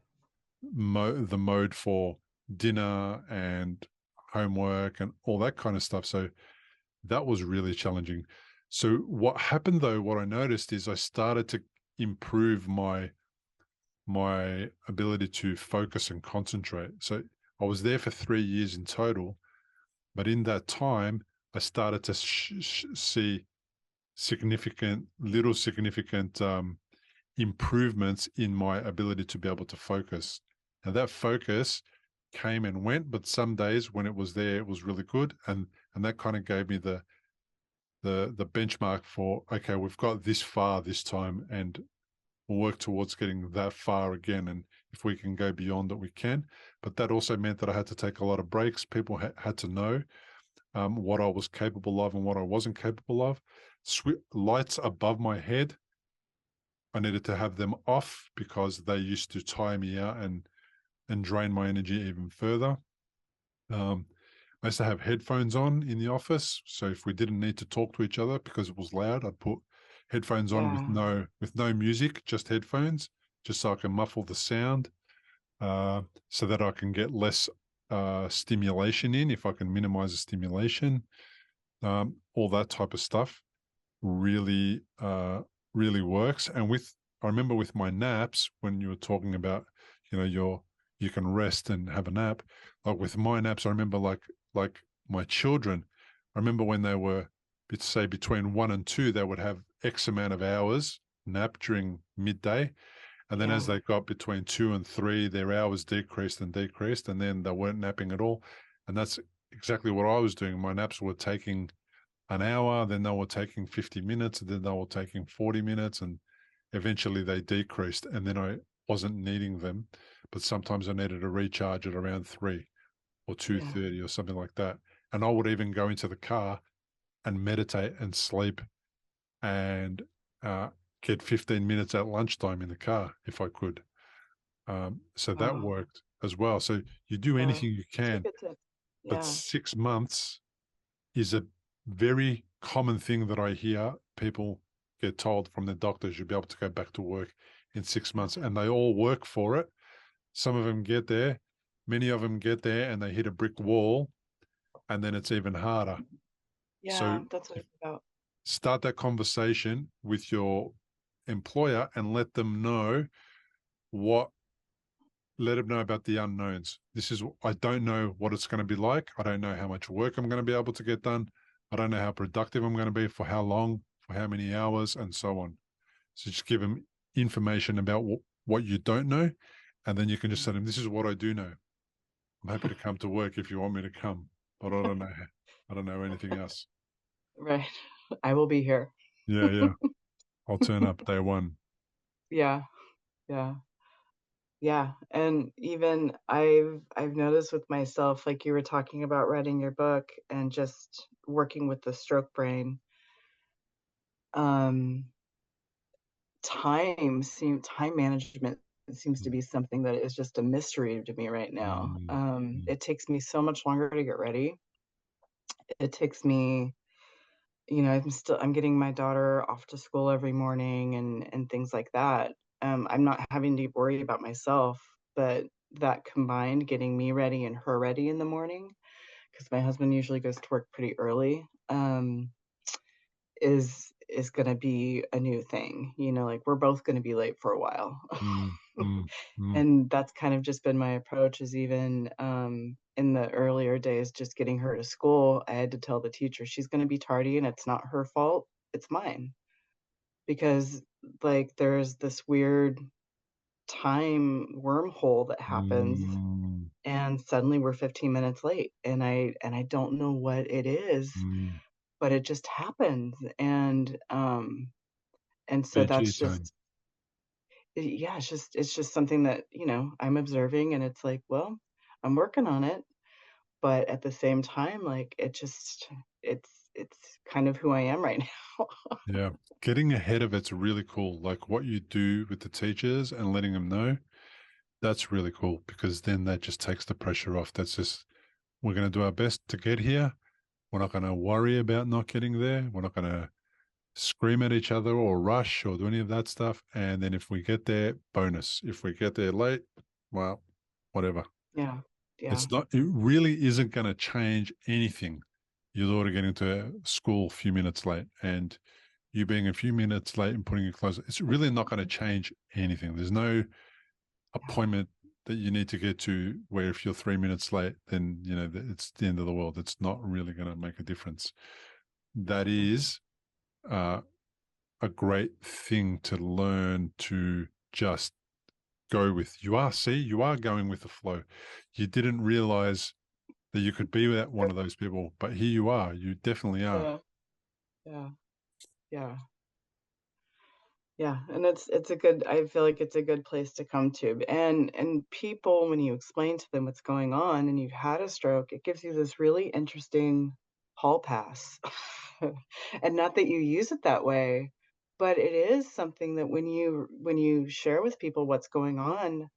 the mode for dinner and homework and all that kind of stuff. So that was really challenging. So what happened though, what I noticed is I started to improve my ability to focus and concentrate. So I was there for 3 years in total, but in that time, I started to see significant improvements in my ability to be able to focus. Now that focus came and went, but some days when it was there, it was really good, and that kind of gave me the benchmark for, okay, we've got this far this time, and we'll work towards getting that far again. And if we can go beyond it, we can. But that also meant that I had to take a lot of breaks. People had to know what I was capable of and what I wasn't capable of. Lights above my head, I needed to have them off because they used to tire me out and drain my energy even further. Um, I used to have headphones on in the office, so if we didn't need to talk to each other because it was loud, I'd put headphones on with Yeah. no music, just headphones, just so I can muffle the sound, so that I can get less stimulation in. If I can minimize the stimulation, all that type of stuff really really works. And I remember with my naps, when you were talking about, you can rest and have a nap. Like with my naps, I remember like my children, I remember when they were, say, between 1 and 2, they would have X amount of hours nap during midday. And then as Yeah. they got between 2 and 3, their hours decreased and decreased, and then they weren't napping at all. And that's exactly what I was doing. My naps were taking an hour, then they were taking 50 minutes, and then they were taking 40 minutes, and eventually they decreased, and then I wasn't needing them. But sometimes I needed a recharge at around 3 or Yeah. 2:30 or something like that. And I would even go into the car and meditate and sleep, and uh, get 15 minutes at lunchtime in the car if I could. So that Wow. worked as well. So you do Yeah. anything you Those are can, good tips. but Yeah. 6 months is a very common thing that I hear people get told from their doctors. You'll be able to go back to work in 6 months, and they all work for it. Some of them get there, many of them get there, and they hit a brick wall, and then it's even harder. So Yeah, that's what it's about. start that conversation with your employer and what let them know about the unknowns. I don't know what it's going to be like. I don't know how much work I'm going to be able to get done. I don't know how productive I'm going to be, for how long, for how many hours, and so on. So just give them information about what you don't know, and then you can just say to them, "This is what I do know. I'm happy to come to work if you want me to come, but I don't know. I don't know anything else." Right. I will be here. Yeah, yeah. I'll turn up day one. Yeah. Yeah. Yeah. And even I've noticed with myself, like you were talking about writing your book and just working with the stroke brain, um, time management seems to be something that is just a mystery to me right now. Mm, mm, It takes me so much longer to get ready. It takes me, I'm getting my daughter off to school every morning and things like that. I'm not having to worry about myself, but that combined getting me ready and her ready in the morning, because my husband usually goes to work pretty early, is gonna be a new thing. Like we're both gonna be late for a while. mm, mm, mm. And that's kind of just been my approach, is even in the earlier days, just getting her to school, I had to tell the teacher she's going to be tardy and it's not her fault, it's mine. Because like there's this weird time wormhole that happens Mm, and suddenly we're 15 minutes late and I don't know what it is, mm. but it just happens. And so PG that's time. just yeah, it's just something that, I'm observing, and it's like, well, I'm working on it, but at the same time, like it's kind of who I am right now. Yeah. Getting ahead of it's really cool. Like what you do with the teachers and letting them know, that's really cool because then that just takes the pressure off. That's just, we're going to do our best to get here. We're not going to worry about not getting there. We're not going to scream at each other or rush or do any of that stuff. And then if we get there, bonus. If we get there late, well, whatever. Yeah. Yeah. It's not, it really isn't going to change anything. Your daughter getting to school a few minutes late and you being a few minutes late and putting your clothes, it's really not going to change anything. There's no Yeah. appointment that you need to get to where if you're 3 minutes late, then, it's the end of the world. It's not really going to make a difference. That Mhm. is uh, a great thing to learn to just go with. You are going with the flow. You didn't realize that you could be that one of those people, but here you are. You definitely are. Yeah. Yeah. Yeah. Yeah, and it's a good, I feel like it's a good place to come to. And people, when you explain to them what's going on and you've had a stroke, it gives you this really interesting hall pass. And not that you use it that way, but it is something that when you share with people what's going on,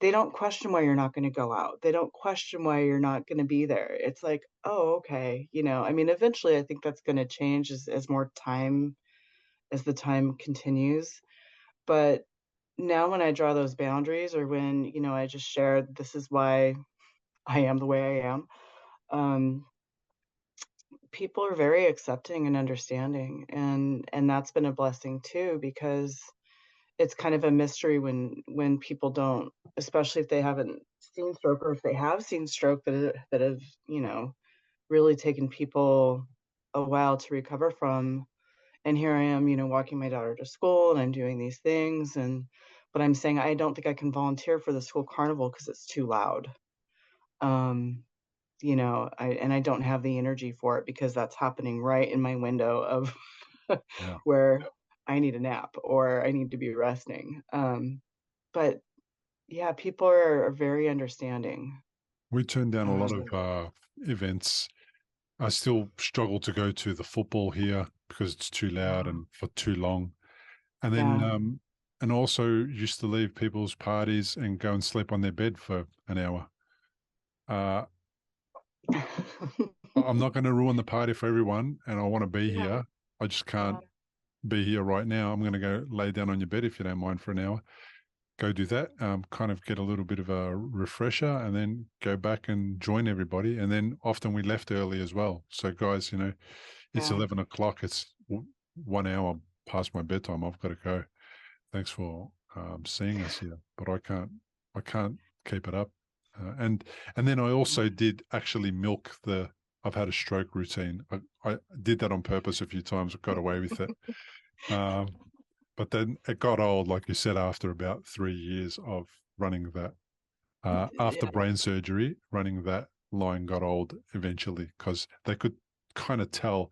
they don't question why you're not going to go out. They don't question why you're not going to be there. It's like, oh, okay. I mean, eventually I think that's going to change as the time continues, but now when I draw those boundaries, or when, I just share this is why I am the way I am, um, people are very accepting and understanding. And that's been a blessing too, because it's kind of a mystery when people don't, especially if they haven't seen stroke, or if they have seen stroke that have, really taken people a while to recover from. And here I am, walking my daughter to school and I'm doing these things, but I'm saying I don't think I can volunteer for the school carnival because it's too loud. Um, I don't have the energy for it because that's happening right in my window of Yeah. where I need a nap or I need to be resting. But yeah, people are very understanding. We turned down a lot Um, of events. I still struggle to go to the football here because it's too loud uh, and for too long. And then, yeah. and also used to leave people's parties and go and sleep on their bed for an hour. Uh, I'm not going to ruin the party for everyone, and I want to be Yeah, here. I just yeah, can't be here right now. I'm going to go lay down on your bed if you don't mind for an hour. Go do that. Kind of get a little bit of a refresher, and then go back and join everybody. And then often we left early as well. So guys, it's yeah. 11 o'clock. It's 1 hour past my bedtime. I've got to go. Thanks for seeing us here, but I can't keep it up. And then I also did actually milk the. I've had a stroke routine. I did that on purpose a few times. I got away with it. Um, But then it got old, like you said, after about 3 years of running that. After Yeah, brain surgery, running that line got old eventually because they could kind of tell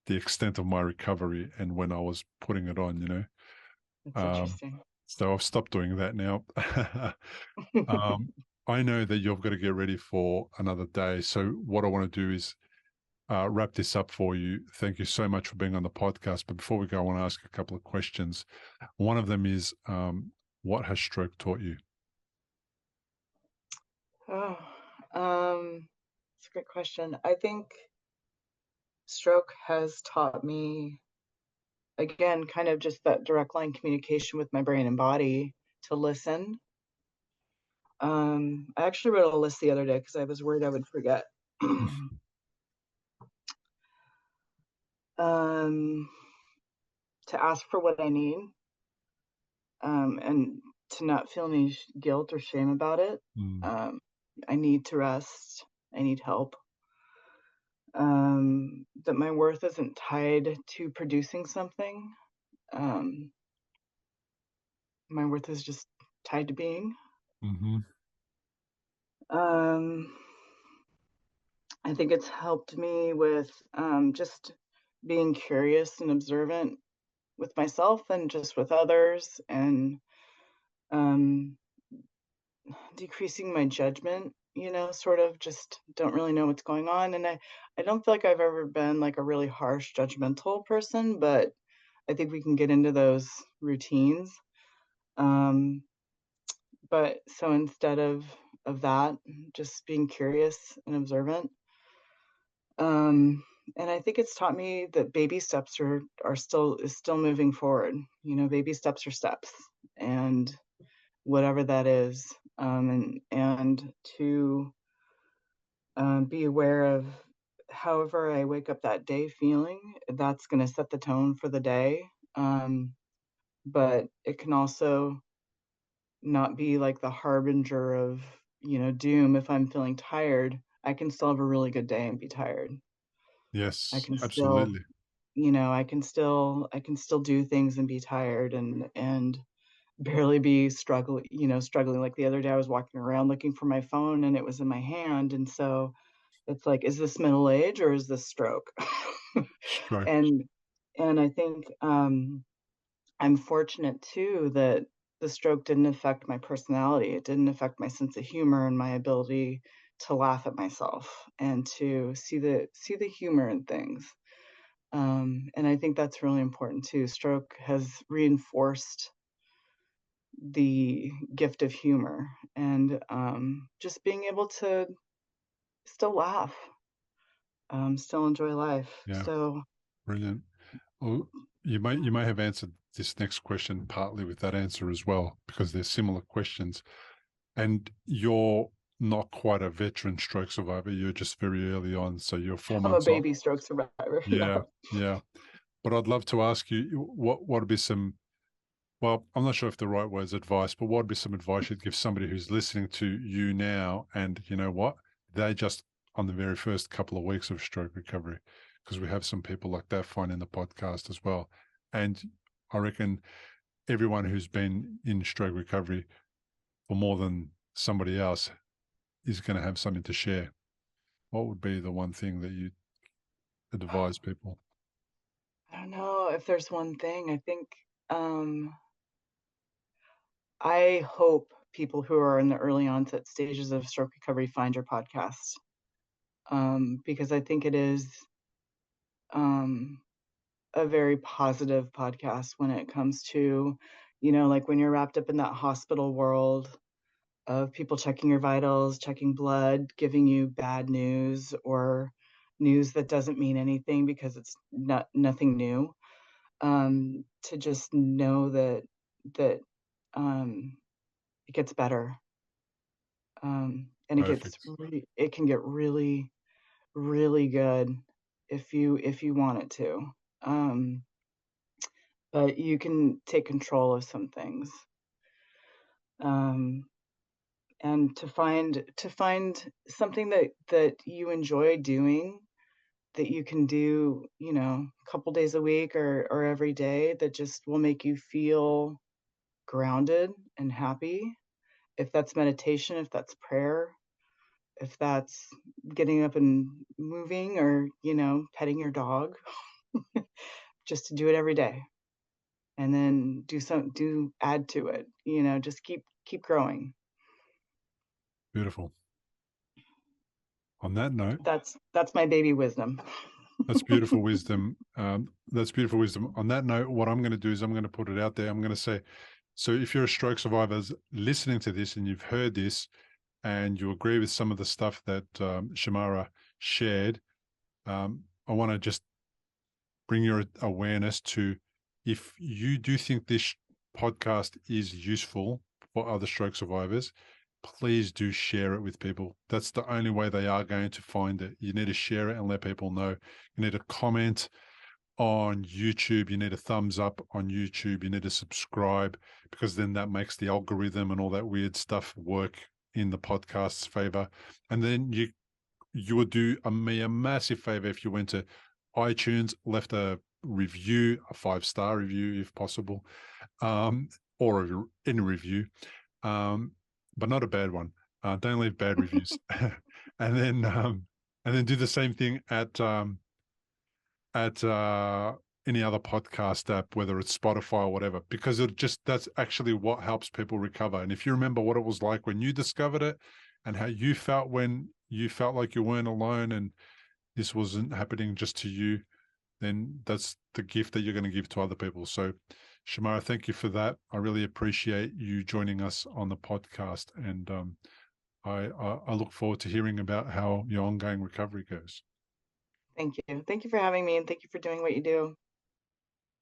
the extent of my recovery and when I was putting it on, you know. that's Um, interesting. so I've stopped doing that now. I know that you've got to get ready for another day. So what I want to do is wrap this up for you. Thank you so much for being on the podcast. But before we go, I want to ask a couple of questions. One of them is, what has stroke taught you? Oh, it's a great question. I think stroke has taught me, again, kind of just that direct line communication with my brain and body to listen. I actually wrote a list the other day because I was worried I would forget. um, to ask for what I need, and to not feel any guilt or shame about it. Mm, Um, I need to rest. I need help. That my worth isn't tied to producing something. Um, my worth is just tied to being. hmm Um, I think it's helped me with just being curious and observant with myself and just with others, and um, decreasing my judgment, sort of just don't really know what's going on. And I don't feel like I've ever been like a really harsh, judgmental person, but I think we can get into those routines. Um, but so instead of that, just being curious and observant. Um, and I think it's taught me that baby steps are still moving forward. Baby steps are steps, and whatever that is, and to be aware of however I wake up that day feeling, that's going to set the tone for the day. Um, but it can also not be like the harbinger of, doom. If I'm feeling tired, I can still have a really good day and be tired. I Yes, can still, absolutely. I can still do things and be tired and barely be struggling. Like the other day I was walking around looking for my phone and it was in my hand. And so it's like, is this middle age or is this stroke? Stroke. and and I think I'm fortunate too that the stroke didn't affect my personality. It didn't affect my sense of humor and my ability to laugh at myself and to see the humor in things. And I think that's really important too. Stroke has reinforced the gift of humor and just being able to still laugh, still enjoy life. Yeah, So brilliant. Well, you may have answered this next question partly with that answer as well, because they're similar questions. And you're not quite a veteran stroke survivor. You're just very early on. So you're four I'm a months on. baby stroke survivor. Yeah. Yeah, yeah. But I'd love to ask you what would be some, well, I'm not sure if the right word is advice, but what would be some advice you'd give somebody who's listening to you now and you know what? They just on the very first couple of weeks of stroke recovery, because we have some people like that finding the podcast as well. And I reckon everyone who's been in stroke recovery for more than somebody else is going to have something to share. What would be the one thing that you advise people? I don't know if there's one thing. I think I hope people who are in the early onset stages of stroke recovery find your podcast, because I think it is um, a very positive podcast when it comes to, like when you're wrapped up in that hospital world of people checking your vitals, checking blood, giving you bad news or news that doesn't mean anything because it's nothing new. To just know that um, it gets better, and Perfect. it can get really, really good if you want it to. Um, but you can take control of some things, um, and to find something that you enjoy doing, that you can do, a couple days a week or every day that just will make you feel grounded and happy. If that's meditation, if that's prayer, if that's getting up and moving or, petting your dog, just to do it every day. And then add to it, just keep growing. Beautiful. On that note, That's my baby wisdom. that's beautiful wisdom. That's beautiful wisdom. On that note, what I'm going to do is I'm going to put it out there. I'm going to say, so if you're a stroke survivor listening to this and you've heard this and you agree with some of the stuff that Shamara shared, I want to just bring your awareness to, if you do think this podcast is useful for other stroke survivors, please do share it with people. That's the only way they are going to find it. You need to share it and let people know. You need to comment on YouTube. You need a thumbs up on YouTube. You need to subscribe, because then that makes the algorithm and all that weird stuff work in the podcast's favor. And then you would do me a massive favor if you went to iTunes, left a review, a 5-star review if possible, or any review, but not a bad one. Don't leave bad reviews. and then do the same thing at any other podcast app, whether it's Spotify or whatever, because that's actually what helps people recover. And if you remember what it was like when you discovered it and how you felt when you felt like you weren't alone and this wasn't happening just to you, then that's the gift that you're going to give to other people. So Shamara, thank you for that. I really appreciate you joining us on the podcast. And I look forward to hearing about how your ongoing recovery goes. Thank you. Thank you for having me, and thank you for doing what you do.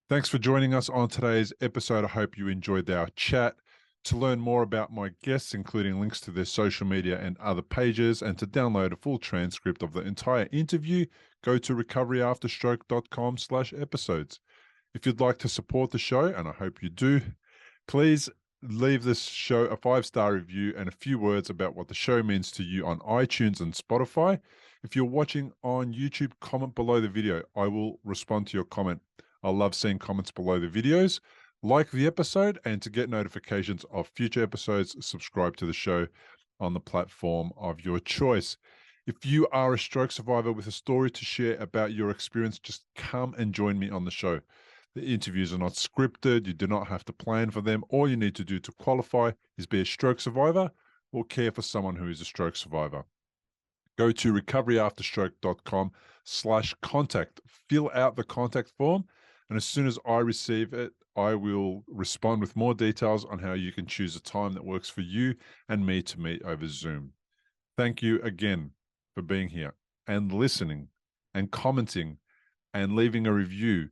Thanks for joining us on today's episode. I hope you enjoyed our chat. To learn more about my guests, including links to their social media and other pages, and to download a full transcript of the entire interview, go to recoveryafterstroke.com/episodes. If you'd like to support the show, and I hope you do, please leave this show a 5-star review and a few words about what the show means to you on iTunes and Spotify. If you're watching on YouTube, comment below the video. I will respond to your comment. I love seeing comments below the videos. Like the episode, and to get notifications of future episodes, subscribe to the show on the platform of your choice. If you are a stroke survivor with a story to share about your experience, just come and join me on the show. The interviews are not scripted. You do not have to plan for them. All you need to do to qualify is be a stroke survivor or care for someone who is a stroke survivor. Go to recoveryafterstroke.com/contact. Fill out the contact form, and as soon as I receive it, I will respond with more details on how you can choose a time that works for you and me to meet over Zoom. Thank you again for being here and listening and commenting and leaving a review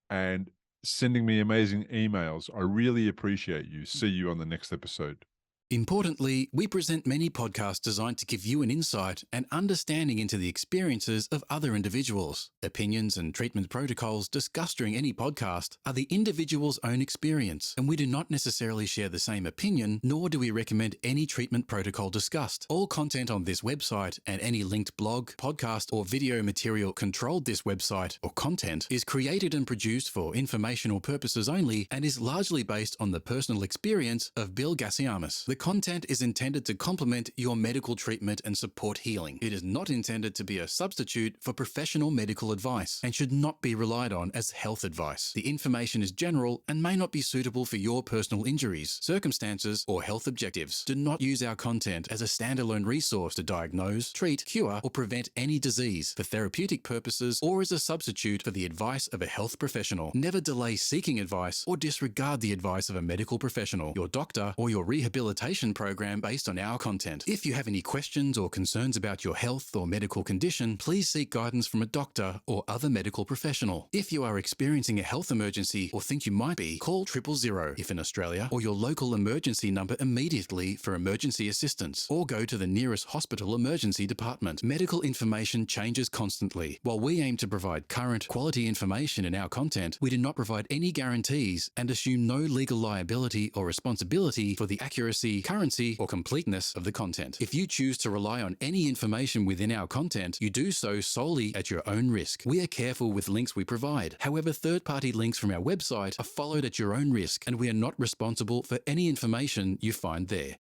and sending me amazing emails. I really appreciate you. See you on the next episode. Importantly, we present many podcasts designed to give you an insight and understanding into the experiences of other individuals. Opinions and treatment protocols discussed during any podcast are the individual's own experience, and we do not necessarily share the same opinion, nor do we recommend any treatment protocol discussed. All content on this website and any linked blog, podcast, or video material controlled this website or content is created and produced for informational purposes only and is largely based on the personal experience of Bill Gassiamis. The content is intended to complement your medical treatment and support healing. It is not intended to be a substitute for professional medical advice and should not be relied on as health advice. The information is general and may not be suitable for your personal injuries, circumstances, or health objectives. Do not use our content as a standalone resource to diagnose, treat, cure, or prevent any disease for therapeutic purposes or as a substitute for the advice of a health professional. Never delay seeking advice or disregard the advice of a medical professional, your doctor, or your rehabilitation program based on our content. If you have any questions or concerns about your health or medical condition, please seek guidance from a doctor or other medical professional. If you are experiencing a health emergency or think you might be, call 000 if in Australia, or your local emergency number immediately for emergency assistance, or go to the nearest hospital emergency department. Medical information changes constantly. While we aim to provide current, quality information in our content, we do not provide any guarantees and assume no legal liability or responsibility for the accuracy accuracy, currency, or completeness of the content. If you choose to rely on any information within our content, you do so solely at your own risk. We are careful with links we provide. However, third-party links from our website are followed at your own risk, and we are not responsible for any information you find there.